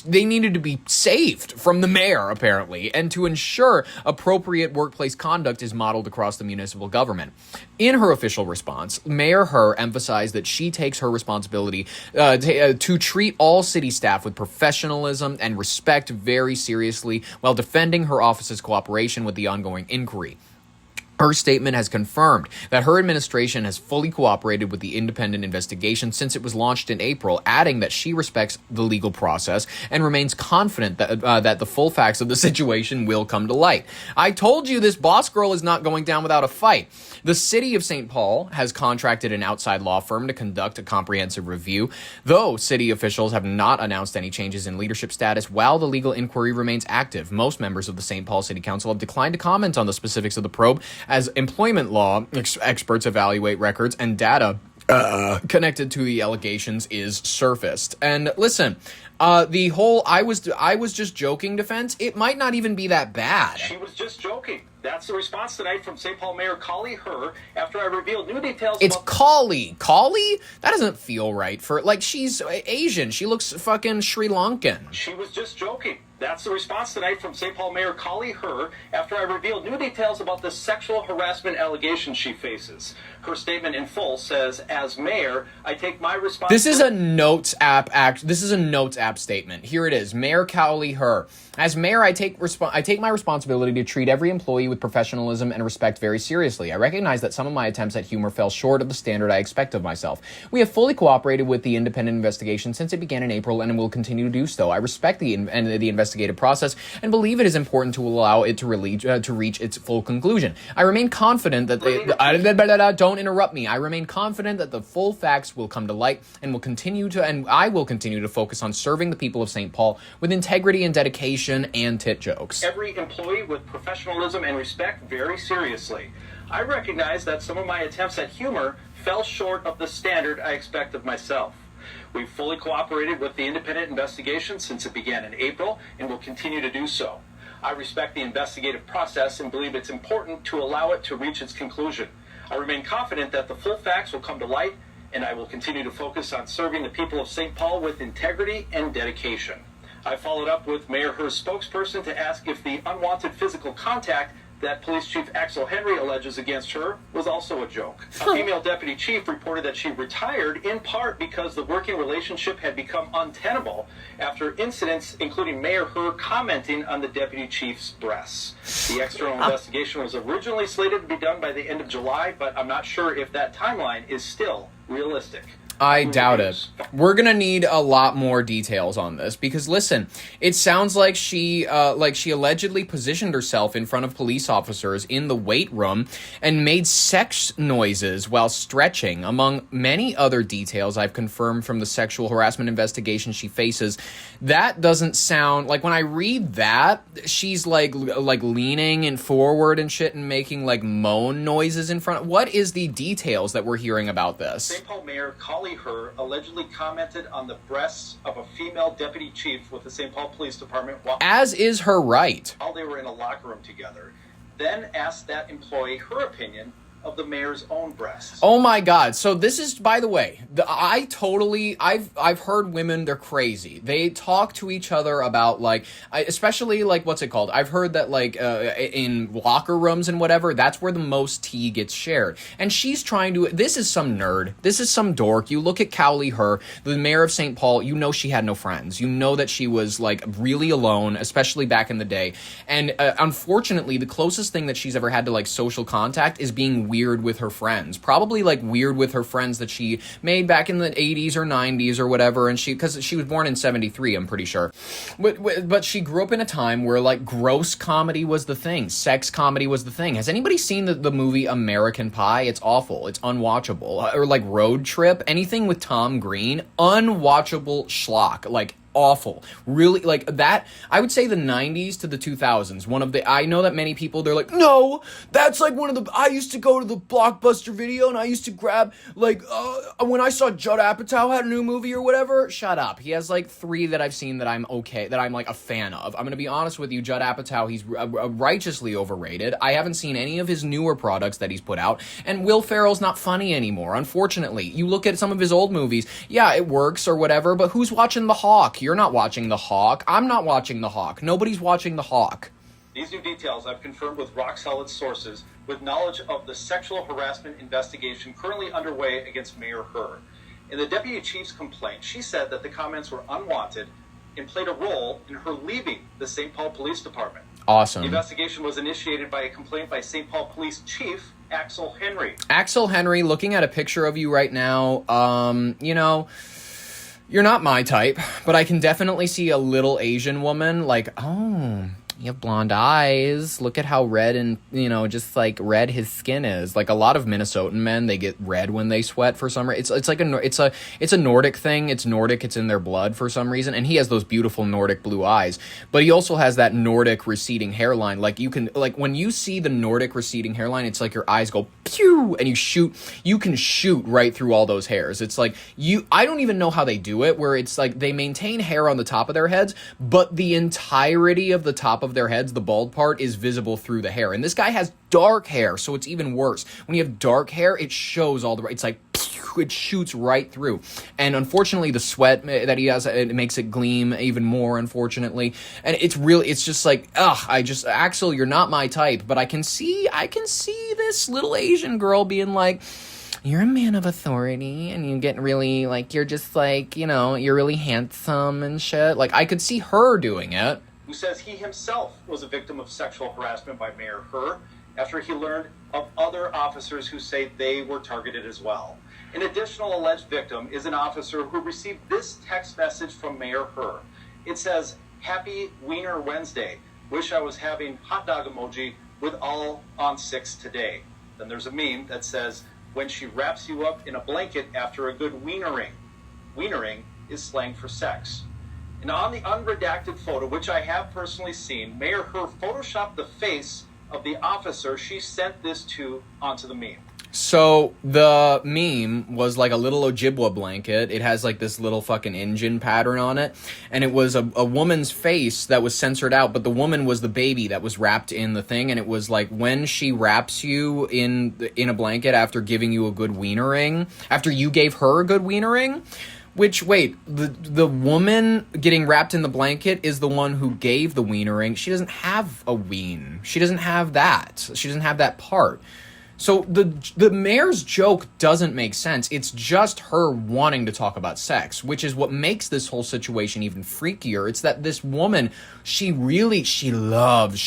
they needed to be saved from the mayor, apparently, and to ensure appropriate workplace conduct is modeled across the municipal government. In her official response, Mayor Herr emphasized that she takes her responsibility to treat all city staff with professionalism and respect very seriously while defending her office's cooperation with the ongoing inquiry. Her statement has confirmed that her administration has fully cooperated with the independent investigation since it was launched in April, adding that she respects the legal process and remains confident that the full facts of the situation will come to light. I told you this boss girl is not going down without a fight. The city of St. Paul has contracted an outside law firm to conduct a comprehensive review, though city officials have not announced any changes in leadership status while the legal inquiry remains active. Most members of the St. Paul City Council have declined to comment on the specifics of the probe, as employment law experts evaluate records and data connected to the allegations is surfaced. And listen, the whole I was just joking defense, it might not even be that bad. She was just joking. That's the response tonight from St. Paul Mayor Kaohly after I revealed new details. It's Kaohly. Kaohly? That doesn't feel right for, like, she's Asian. She looks fucking Sri Lankan. She was just joking. That's the response tonight from St. Paul Mayor Kaohly after I revealed new details about the sexual harassment allegations she faces. Her statement in full says, "As mayor, I take my responsibility." This is a Notes app statement. Here it is. Mayor Kaohly Her. As mayor, I take my responsibility to treat every employee with professionalism and respect very seriously. I recognize that some of my attempts at humor fell short of the standard I expect of myself. We have fully cooperated with the independent investigation since it began in April and will continue to do so. I respect the investigative process and believe it is important to allow it to reach its full conclusion. I remain confident that don't interrupt me. I remain confident that the full facts will come to light and I will continue to focus on serving the people of St. Paul with integrity and dedication and tit jokes. Every employee with professionalism and respect very seriously. I recognize that some of my attempts at humor fell short of the standard I expect of myself. We've fully cooperated with the independent investigation since it began in April and will continue to do so. I respect the investigative process and believe it's important to allow it to reach its conclusion. I remain confident that the full facts will come to light, and I will continue to focus on serving the people of St. Paul with integrity and dedication. I followed up with Mayor Herr's spokesperson to ask if the unwanted physical contact that Police Chief Axel Henry alleges against her was also a joke. A female deputy chief reported that she retired in part because the working relationship had become untenable after incidents including Mayor Herr commenting on the deputy chief's breasts. The external investigation was originally slated to be done by the end of July, but I'm not sure if that timeline is still realistic. I doubt it. We're gonna need a lot more details on this because listen, it sounds like she allegedly positioned herself in front of police officers in the weight room and made sex noises while stretching, among many other details I've confirmed from the sexual harassment investigation she faces. That doesn't sound like, when I read that, she's like leaning and forward and shit and making like moan noises in front. What is the details that we're hearing about this? St. Paul Mayor Kaohly allegedly commented on the breasts of a female deputy chief with the St. Paul Police Department as is her right, while they were in a locker room together, then asked that employee her opinion of the mayor's own breasts. Oh my God. So this is, by the way, I've heard women, they're crazy. They talk to each other about especially what's it called? I've heard that in locker rooms and whatever, that's where the most tea gets shared. And she's trying to, this is some nerd. This is some dork. You look at Kaohly, the mayor of St. Paul, you know she had no friends. You know that she was really alone, especially back in the day. And unfortunately, the closest thing that she's ever had to social contact is being weird with her friends, probably weird with her friends that she made back in the 80s or 90s or whatever, and because she was born in 73, I'm pretty sure, but she grew up in a time where gross comedy was the thing, sex comedy was the thing. Has anybody seen the movie American Pie? It's awful, it's unwatchable. Or Road Trip, anything with Tom Green, unwatchable schlock, awful. Really, that, I would say the 90s to the 2000s, I know that many people, they're no, that's one of the, I used to go to the Blockbuster Video and I used to grab, when I saw Judd Apatow had a new movie or whatever. Shut up. He has 3 that I've seen that I'm a fan of. I'm gonna be honest with you, Judd Apatow, he's righteously overrated. I haven't seen any of his newer products that he's put out, and Will Ferrell's not funny anymore, unfortunately. You look at some of his old movies, yeah, it works or whatever, but who's watching The Hawk? You're not watching The Hawk. I'm not watching The Hawk. Nobody's watching The Hawk. These new details I've confirmed with rock-solid sources with knowledge of the sexual harassment investigation currently underway against Mayor Herr. In the deputy chief's complaint, she said that the comments were unwanted and played a role in her leaving the St. Paul Police Department. Awesome. The investigation was initiated by a complaint by St. Paul Police Chief Axel Henry. Axel Henry, looking at a picture of you right now, you're not my type, but I can definitely see a little Asian woman oh, you have blonde eyes. Look at how red and, just red his skin is. A lot of Minnesotan men, they get red when they sweat for some reason. It's a Nordic thing. It's Nordic. It's in their blood for some reason. And he has those beautiful Nordic blue eyes. But he also has that Nordic receding hairline. You can, when you see the Nordic receding hairline, it's your eyes go pew and you can shoot right through all those hairs. It's I don't even know how they do it, where it's they maintain hair on the top of their heads, but the entirety of the top of their heads, the bald part, is visible through the hair. And this guy has dark hair, so it's even worse. When you have dark hair, it shows all the, it's it shoots right through. And unfortunately, the sweat that he has, it makes it gleam even more, unfortunately. And it's just Axel, you're not my type, but I can see this little Asian girl being you're a man of authority and you get really you're just you're really handsome and shit. I could see her doing it. Who says he himself was a victim of sexual harassment by Mayor Herr after he learned of other officers who say they were targeted as well. An additional alleged victim is an officer who received this text message from Mayor Herr. It says, "Happy Wiener Wednesday. Wish I was having hot dog emoji with all on 6 today." Then there's a meme that says, "When she wraps you up in a blanket after a good wienering." Wienering is slang for sex. And on the unredacted photo, which I have personally seen, Mayor Herr photoshopped the face of the officer she sent this to onto the meme. So the meme was a little Ojibwa blanket. It has this little fucking engine pattern on it. And it was a woman's face that was censored out, but the woman was the baby that was wrapped in the thing. And it was when she wraps you in a blanket after giving you a good wienering, after you gave her a good wienering. Which, wait, the woman getting wrapped in the blanket is the one who gave the wienering. She doesn't have a ween. She doesn't have that. She doesn't have that part. So the mayor's joke doesn't make sense. It's just her wanting to talk about sex, which is what makes this whole situation even freakier. It's that this woman, she loves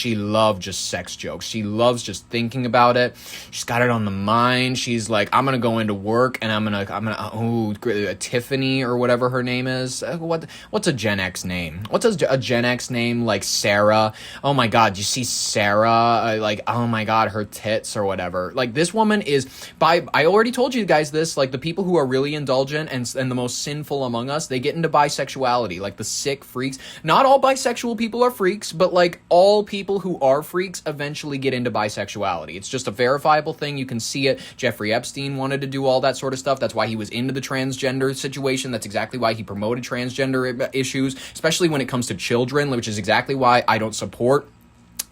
just sex jokes. She loves just thinking about it. She's got it on the mind. She's like, I'm gonna go into work and I'm gonna Tiffany or whatever her name is. What's a Gen X name? What's a Gen X name, like Sarah? Oh my God, you see Sarah? Like, oh my God, her tits or whatever. Like, this woman is, I already told you guys this, like, the people who are really indulgent and the most sinful among us, they get into bisexuality, like the sick freaks. Not all bisexual people are freaks, but like all people who are freaks eventually get into bisexuality. It's just a verifiable thing. You can see it. Jeffrey Epstein wanted to do all that sort of stuff. That's why he was into the transgender situation. That's exactly why he promoted transgender issues, especially when it comes to children, which is exactly why I don't support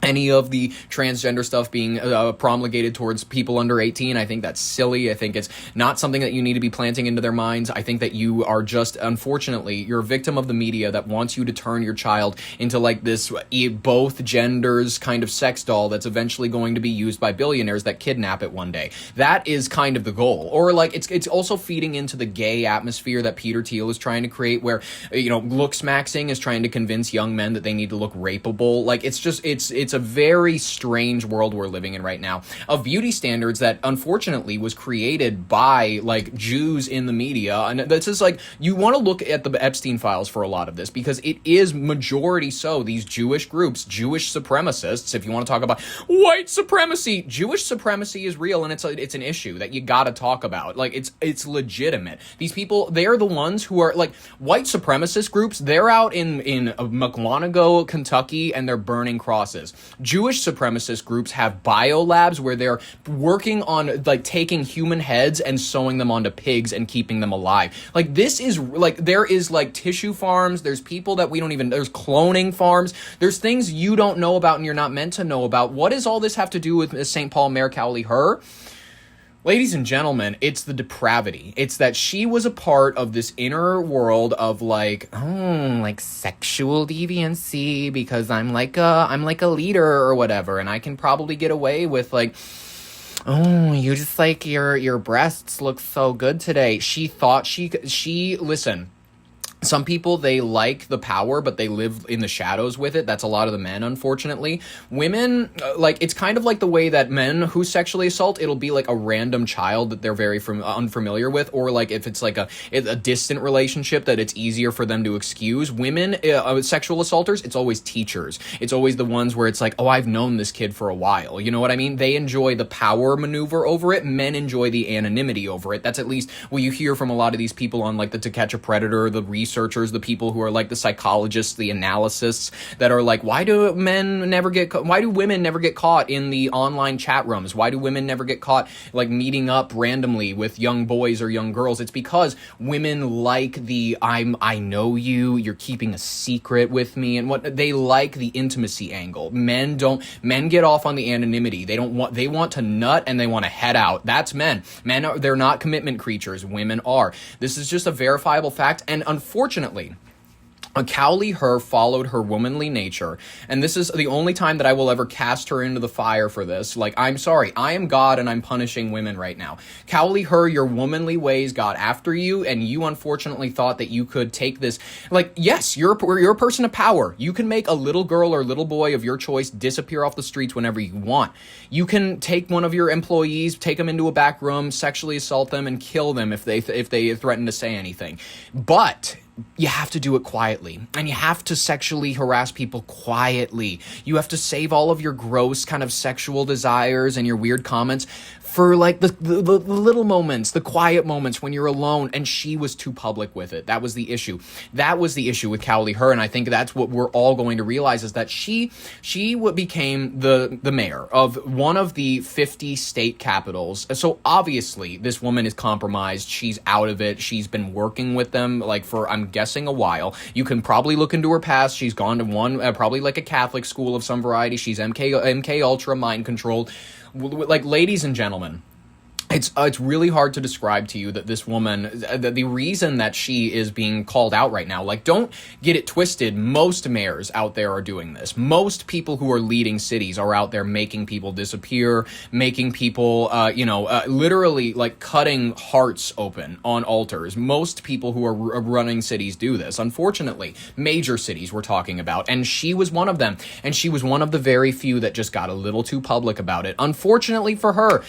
any of the transgender stuff being promulgated towards people under 18. I think that's silly. I think it's not something that you need to be planting into their minds. I think that you are just, unfortunately, you're a victim of the media that wants you to turn your child into like this both genders kind of sex doll that's eventually going to be used by billionaires that kidnap it one day. That is kind of the goal. Or like it's also feeding into the gay atmosphere that Peter Thiel is trying to create, where, you know, looks maxing is trying to convince young men that they need to look rapeable. Like, it's just, it's a very strange world we're living in right now of beauty standards that unfortunately was created by like Jews in the media. And this is like, you want to look at the Epstein files for a lot of this, because it is majority so these Jewish groups, Jewish supremacists. If you want to talk about white supremacy, Jewish supremacy is real, and it's an issue that you got to talk about. Like, it's legitimate. These people, they're the ones who are like white supremacist groups. They're out in McWanago, Kentucky, and they're burning crosses. Jewish supremacist groups have biolabs where they're working on like taking human heads and sewing them onto pigs and keeping them alive. Like, this is like, there is like tissue farms. There's people that we don't even, there's cloning farms. There's things you don't know about and you're not meant to know about. What does all this have to do with St. Paul Mayor Kaohly? Ladies and gentlemen, it's the depravity. It's that she was a part of this inner world of like, like sexual deviancy, because I'm like a leader or whatever, and I can probably get away with like, oh, you just like your breasts look so good today. She thought listen. Some people, they like the power, but they live in the shadows with it. That's a lot of the men, unfortunately. Women, like, it's kind of like the way that men who sexually assault, it'll be like a random child that they're very unfamiliar with, or like if it's like a distant relationship that it's easier for them to excuse. Women, sexual assaulters, it's always teachers. It's always the ones where it's like, oh, I've known this kid for a while. You know what I mean? They enjoy the power maneuver over it. Men enjoy the anonymity over it. That's at least what you hear from a lot of these people on like the To Catch a Predator, the researchers, the people who are like the psychologists, the analysts that are like, why do women never get caught in the online chat rooms? Why do women never get caught like meeting up randomly with young boys or young girls? It's because women like the I know you're keeping a secret with me, and what they like the intimacy angle. Men get off on the anonymity. They want to nut and they want to head out. That's men. They're not commitment creatures. Women are. This is just a verifiable fact, and unfortunately, Kaohly followed her womanly nature, and this is the only time that I will ever cast her into the fire for this. Like, I'm sorry, I am God and I'm punishing women right now. Kaohly, your womanly ways got after you, and you unfortunately thought that you could take this. Like, yes, you're a person of power. You can make a little girl or little boy of your choice disappear off the streets whenever you want. You can take one of your employees, take them into a back room, sexually assault them, and kill them if they threaten to say anything. But you have to do it quietly, and you have to sexually harass people quietly. You have to save all of your gross kind of sexual desires and your weird comments for like the little moments, the quiet moments when you're alone, and she was too public with it. That was the issue. That was the issue with Kaohly, and I think that's what we're all going to realize, is that she became the mayor of one of the 50 state capitals. So obviously this woman is compromised. She's out of it. She's been working with them like for, I'm guessing, a while. You can probably look into her past. She's gone to one, probably like a Catholic school of some variety. She's MK Ultra mind controlled. Like, ladies and gentlemen, It's really hard to describe to you that this woman, the reason that she is being called out right now, like, don't get it twisted. Most mayors out there are doing this. Most people who are leading cities are out there making people disappear, making people, literally like cutting hearts open on altars. Most people who are running cities do this. Unfortunately, major cities we're talking about, and she was one of them. And she was one of the very few that just got a little too public about it. Unfortunately for her,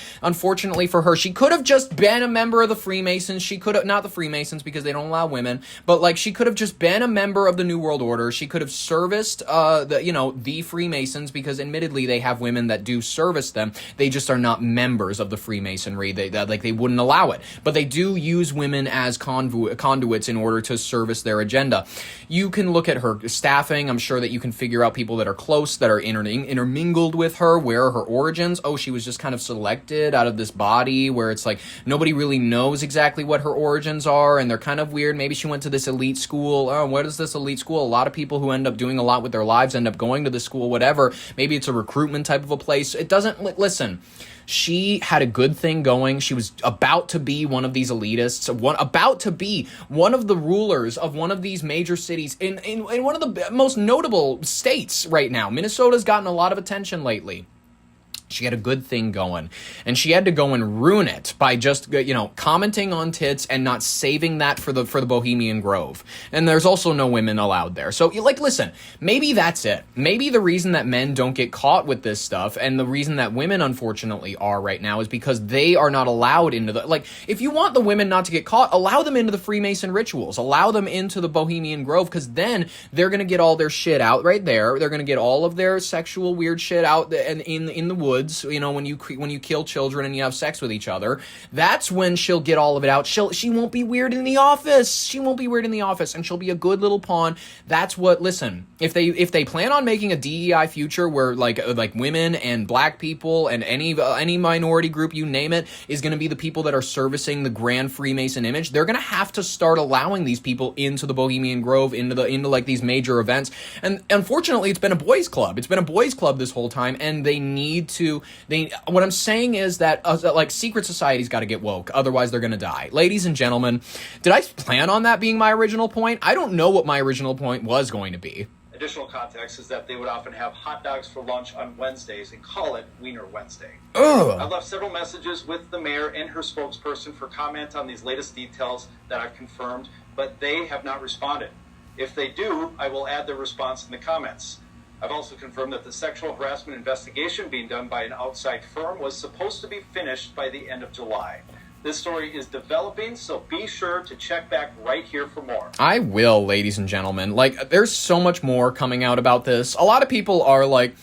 she could have just been a member of the Freemasons. She could have, not the Freemasons because they don't allow women, but like she could have just been a member of the New World Order. She could have serviced the Freemasons, because admittedly they have women that do service them. They just are not members of the Freemasonry. They wouldn't allow it, but they do use women as conduits in order to service their agenda. You can look at her staffing. I'm sure that you can figure out people that are close, that are intermingled with her. Where are her origins? Oh, she was just kind of selected out of this body where it's like nobody really knows exactly what her origins are, and they're kind of weird. Maybe she went to this elite school. Oh, what is this elite school? A lot of people who end up doing a lot with their lives end up going to this school, whatever. Maybe it's a recruitment type of a place. It doesn't, listen, she had a good thing going. She was about to be one of these elitists, about to be one of the rulers of one of these major cities in one of the most notable states right now. Minnesota's gotten a lot of attention lately. She had a good thing going, and she had to go and ruin it by just, commenting on tits and not saving that for the Bohemian Grove. And there's also no women allowed there. So, listen, maybe that's it. Maybe the reason that men don't get caught with this stuff, and the reason that women unfortunately are right now, is because they are not allowed into the, if you want the women not to get caught, allow them into the Freemason rituals, allow them into the Bohemian Grove, because then they're going to get all their shit out right there. They're going to get all of their sexual weird shit out and in the woods. When you kill children and you have sex with each other, that's when she'll get all of it out. She won't be weird in the office. She won't be weird in the office, and she'll be a good little pawn. That's what. Listen, if they plan on making a DEI future where like women and black people and any minority group, you name it, is going to be the people that are servicing the grand Freemason image, they're going to have to start allowing these people into the Bohemian Grove, into like these major events. And unfortunately, it's been a boys' club. It's been a boys' club this whole time, and they need to. What I'm saying is that secret society's got to get woke, otherwise they're going to die. Ladies and gentlemen, did I plan on that being my original point? I don't know what my original point was going to be. Additional context is that they would often have hot dogs for lunch on Wednesdays and call it Wiener Wednesday. Ugh. I've left several messages with the mayor and her spokesperson for comment on these latest details that I've confirmed, but they have not responded. If they do, I will add their response in the comments. I've also confirmed that the sexual harassment investigation being done by an outside firm was supposed to be finished by the end of July. This story is developing, so be sure to check back right here for more. I will, ladies and gentlemen. There's so much more coming out about this. A lot of people are like,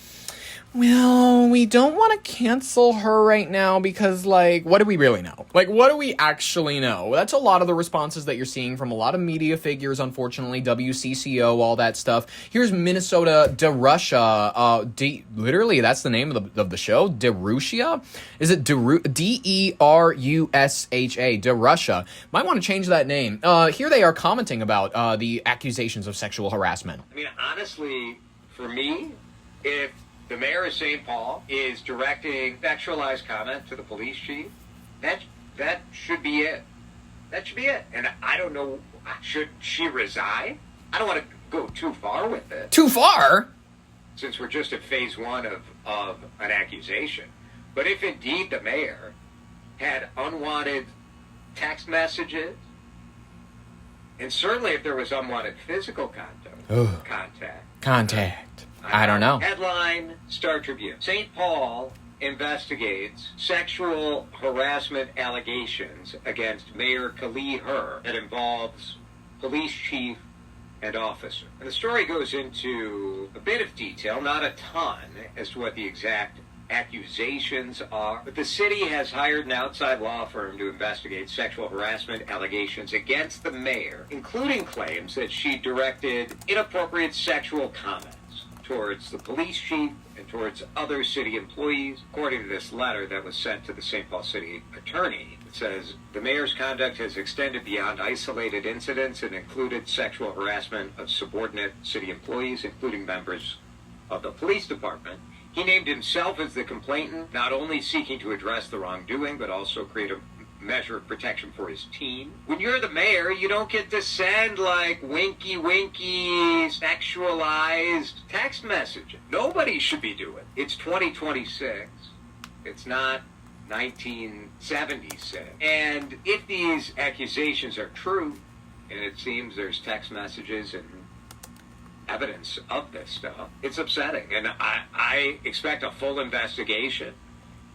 well, we don't want to cancel her right now because, what do we really know? What do we actually know? That's a lot of the responses that you're seeing from a lot of media figures, unfortunately, WCCO, all that stuff. Here's Minnesota DeRusha. Literally, that's the name of the show? DeRusha? Is it DERUSHA? DeRusha. Might want to change that name. Here they are commenting about the accusations of sexual harassment. I mean, honestly, for me, if the mayor of St. Paul is directing sexualized comment to the police chief, that should be it. That should be it. And I don't know, should she resign? I don't want to go too far with it. Too far? Since we're just at phase one of an accusation. But if indeed the mayor had unwanted text messages, and certainly if there was unwanted physical contact. I don't know. Headline, Star Tribune. St. Paul investigates sexual harassment allegations against Mayor Kaohly that involves police chief and officer. And the story goes into a bit of detail, not a ton, as to what the exact accusations are. But the city has hired an outside law firm to investigate sexual harassment allegations against the mayor, including claims that she directed inappropriate sexual comments towards the police chief and towards other city employees. According to this letter that was sent to the St. Paul City Attorney, it says the mayor's conduct has extended beyond isolated incidents and included sexual harassment of subordinate city employees, including members of the police department. He named himself as the complainant, not only seeking to address the wrongdoing, but also create a measure of protection for his team. When you're the mayor, you don't get to send, like, winky, sexualized text messages. Nobody should be doing it. It's 2026. It's not 1976. And if these accusations are true, and it seems there's text messages and evidence of this stuff, it's upsetting. And I expect a full investigation,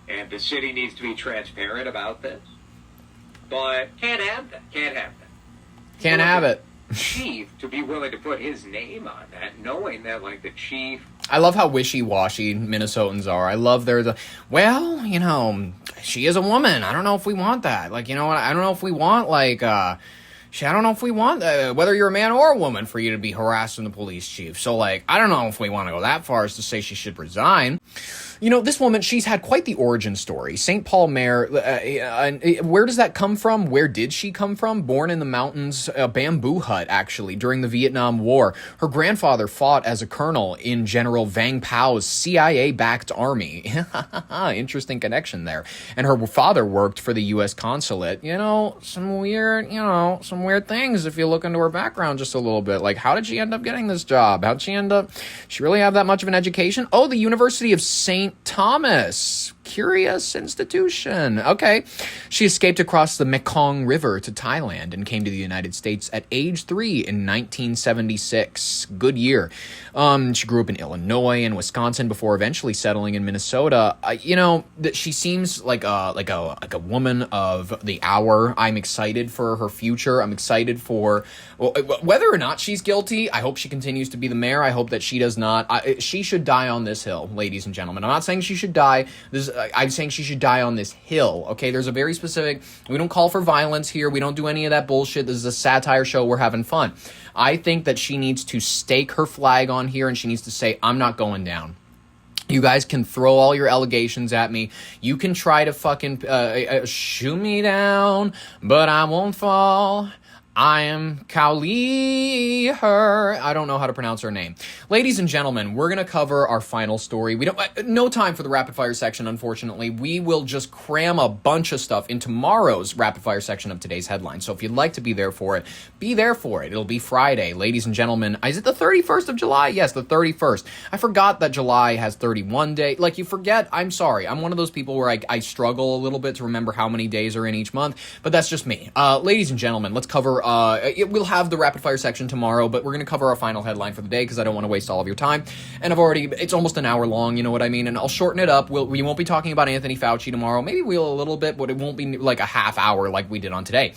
and the city needs to be transparent about this. But can't have that. Can't have it. Chief to be willing to put his name on that, knowing that, like, the chief. I love how wishy-washy Minnesotans are. I love well, you know, she is a woman. I don't know if we want that. Like, you know what? I don't know if we want, like, I don't know if we want, whether you're a man or a woman, for you to be harassing the police chief. So, like, I don't know if we want to go that far as to say she should resign. You know, this woman, she's had quite the origin story. St. Paul mayor, where does that come from? Where did she come from? Born in the mountains, a bamboo hut, actually, during the Vietnam War. Her grandfather fought as a colonel in General Vang Pao's CIA-backed army. Interesting connection there. And her father worked for the U.S. consulate. You know, some weird things if you look into her background just a little bit. Like, how did she end up getting this job? How'd she end up? She really have that much of an education? Oh, the University of St. Thomas. Curious institution. Okay. She escaped across the Mekong River to Thailand and came to the United States at age 3 in 1976. Good year. She grew up in Illinois and Wisconsin before eventually settling in Minnesota. You know, she seems like a woman of the hour. I'm excited for her future. I'm excited for whether or not she's guilty. I hope she continues to be the mayor. I hope that she does not. She should die on this hill, ladies and gentlemen. I'm not saying she should die. I'm saying she should die on this hill, okay? There's a very specific... We don't call for violence here. We don't do any of that bullshit. This is a satire show. We're having fun. I think that she needs to stake her flag on here, and she needs to say, I'm not going down. You guys can throw all your allegations at me. You can try to fucking shoot me down, but I won't fall. I am Kaohly, I don't know how to pronounce her name. Ladies and gentlemen, we're going to cover our final story. We don't, no time for the rapid fire section, unfortunately. We will just cram a bunch of stuff in tomorrow's rapid fire section of today's headlines. So if you'd like to be there for it, be there for it. It'll be Friday. Ladies and gentlemen, is it the 31st of July? Yes, the 31st. I forgot that July has 31 days. Like, you forget, I'm sorry. I'm one of those people where I struggle a little bit to remember how many days are in each month, but that's just me. Ladies and gentlemen, let's cover... we'll have the rapid fire section tomorrow, but we're going to cover our final headline for the day because I don't want to waste all of your time. And it's almost an hour long, you know what I mean? And I'll shorten it up. We won't be talking about Anthony Fauci tomorrow. Maybe we'll a little bit, but it won't be like a half hour like we did on today.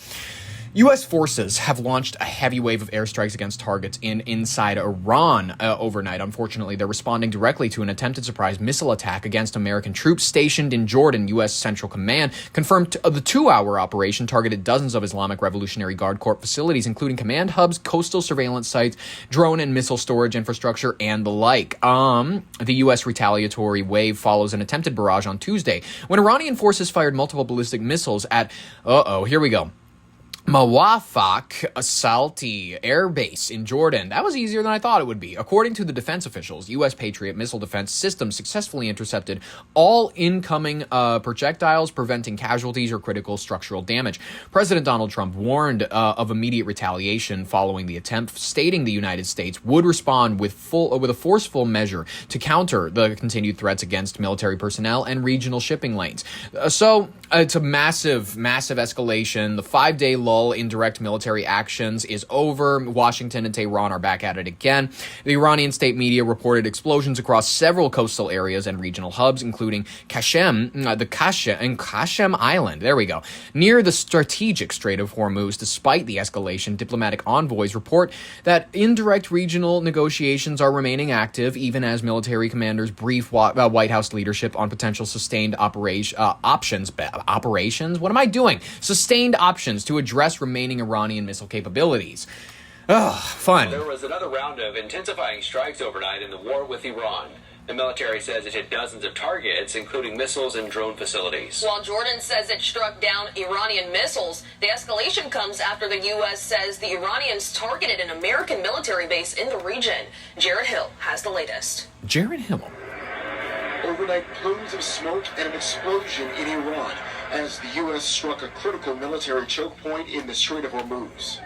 U.S. forces have launched a heavy wave of airstrikes against targets inside Iran overnight. Unfortunately, they're responding directly to an attempted surprise missile attack against American troops stationed in Jordan. U.S. Central Command confirmed the 2-hour operation targeted dozens of Islamic Revolutionary Guard Corps facilities, including command hubs, coastal surveillance sites, drone and missile storage infrastructure, and the like. The U.S. retaliatory wave follows an attempted barrage on Tuesday when Iranian forces fired multiple ballistic missiles at... here we go. Mawafaq Salti Air Base in Jordan. That was easier than I thought it would be. According to the defense officials, U.S. Patriot missile defense systems successfully intercepted all incoming projectiles, preventing casualties or critical structural damage. President Donald Trump warned of immediate retaliation following the attempt, stating the United States would respond with a forceful measure to counter the continued threats against military personnel and regional shipping lanes. So it's a massive escalation. The 5-day lull in direct military actions is over. Washington and Tehran are back at it again. The Iranian state media reported explosions across several coastal areas and regional hubs, including Qashem Island. There we go. Near the strategic Strait of Hormuz. Despite the escalation, diplomatic envoys report that indirect regional negotiations are remaining active, even as military commanders brief White House leadership on potential sustained options. What am I doing? Sustained options to address remaining Iranian missile capabilities. Fun. There was another round of intensifying strikes overnight in the war with Iran. The military says it hit dozens of targets, including missiles and drone facilities. While Jordan says it struck down Iranian missiles, the escalation comes after the U.S. says the Iranians targeted an American military base in the region. Jared Hill has the latest. Jared Hill. overnight plumes of smoke and an explosion in Iran as the U.S. struck a critical military choke point in the Strait of Hormuz.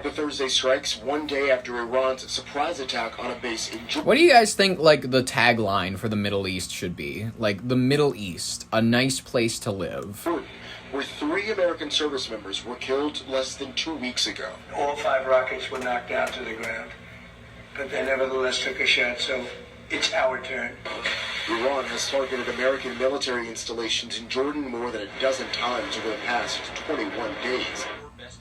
The Thursday strikes one day after Iran's surprise attack on a base in Jordan. What do you guys think, like, the tagline for the Middle East should be? Like, the Middle East, a nice place to live. Where 3 American service members were killed less than 2 weeks ago. All 5 rockets were knocked down to the ground, but they nevertheless took a shot, so it's our turn. Iran has targeted American military installations in Jordan more than a dozen times over the past 21 days.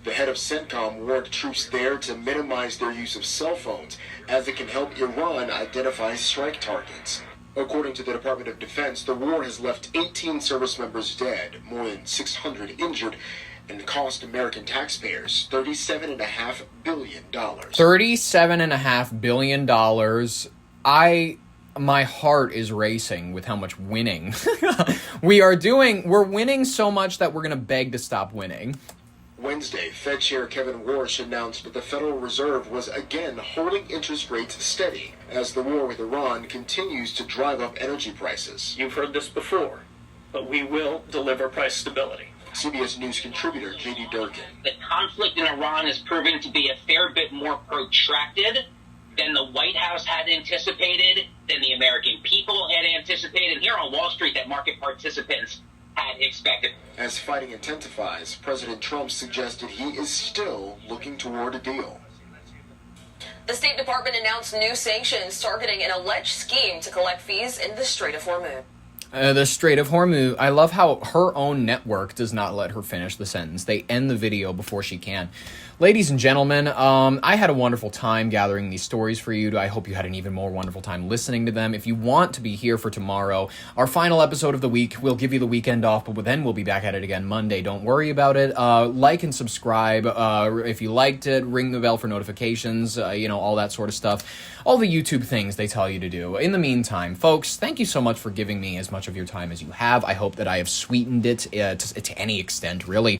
The head of CENTCOM warned troops there to minimize their use of cell phones, as it can help Iran identify strike targets. According to the Department of Defense, the war has left 18 service members dead, more than 600 injured, and cost American taxpayers $37.5 billion. $37.5 billion. My heart is racing with how much winning we're winning so much that we're going to beg to stop winning. Wednesday, Fed Chair Kevin Warsh announced that the Federal Reserve was again holding interest rates steady as the war with Iran continues to drive up energy prices. You've heard this before, but we will deliver price stability. CBS News contributor J.D. Durkin. The conflict in Iran is proving to be a fair bit more protracted than the White House had anticipated, than the American people had anticipated, and here on Wall Street that market participants had expected. As fighting intensifies, President Trump suggested he is still looking toward a deal. The State Department announced new sanctions targeting an alleged scheme to collect fees in the Strait of Hormuz. The Strait of Hormuz. I love how her own network does not let her finish the sentence. They end the video before she can. Ladies and gentlemen, I had a wonderful time gathering these stories for you. I hope you had an even more wonderful time listening to them. If you want to be here for tomorrow, our final episode of the week, we'll give you the weekend off, but then we'll be back at it again Monday. Don't worry about it. Like and subscribe. If you liked it, ring the bell for notifications, all that sort of stuff. All the YouTube things they tell you to do. In the meantime, folks, thank you so much for giving me as much of your time as you have. I hope that I have sweetened it to any extent, really.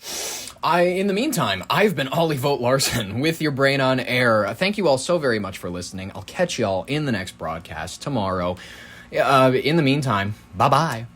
In the meantime, I've been Ollie Vogt Larson with your brain on air. Thank you all so very much for listening. I'll catch y'all in the next broadcast tomorrow. In the meantime, bye-bye.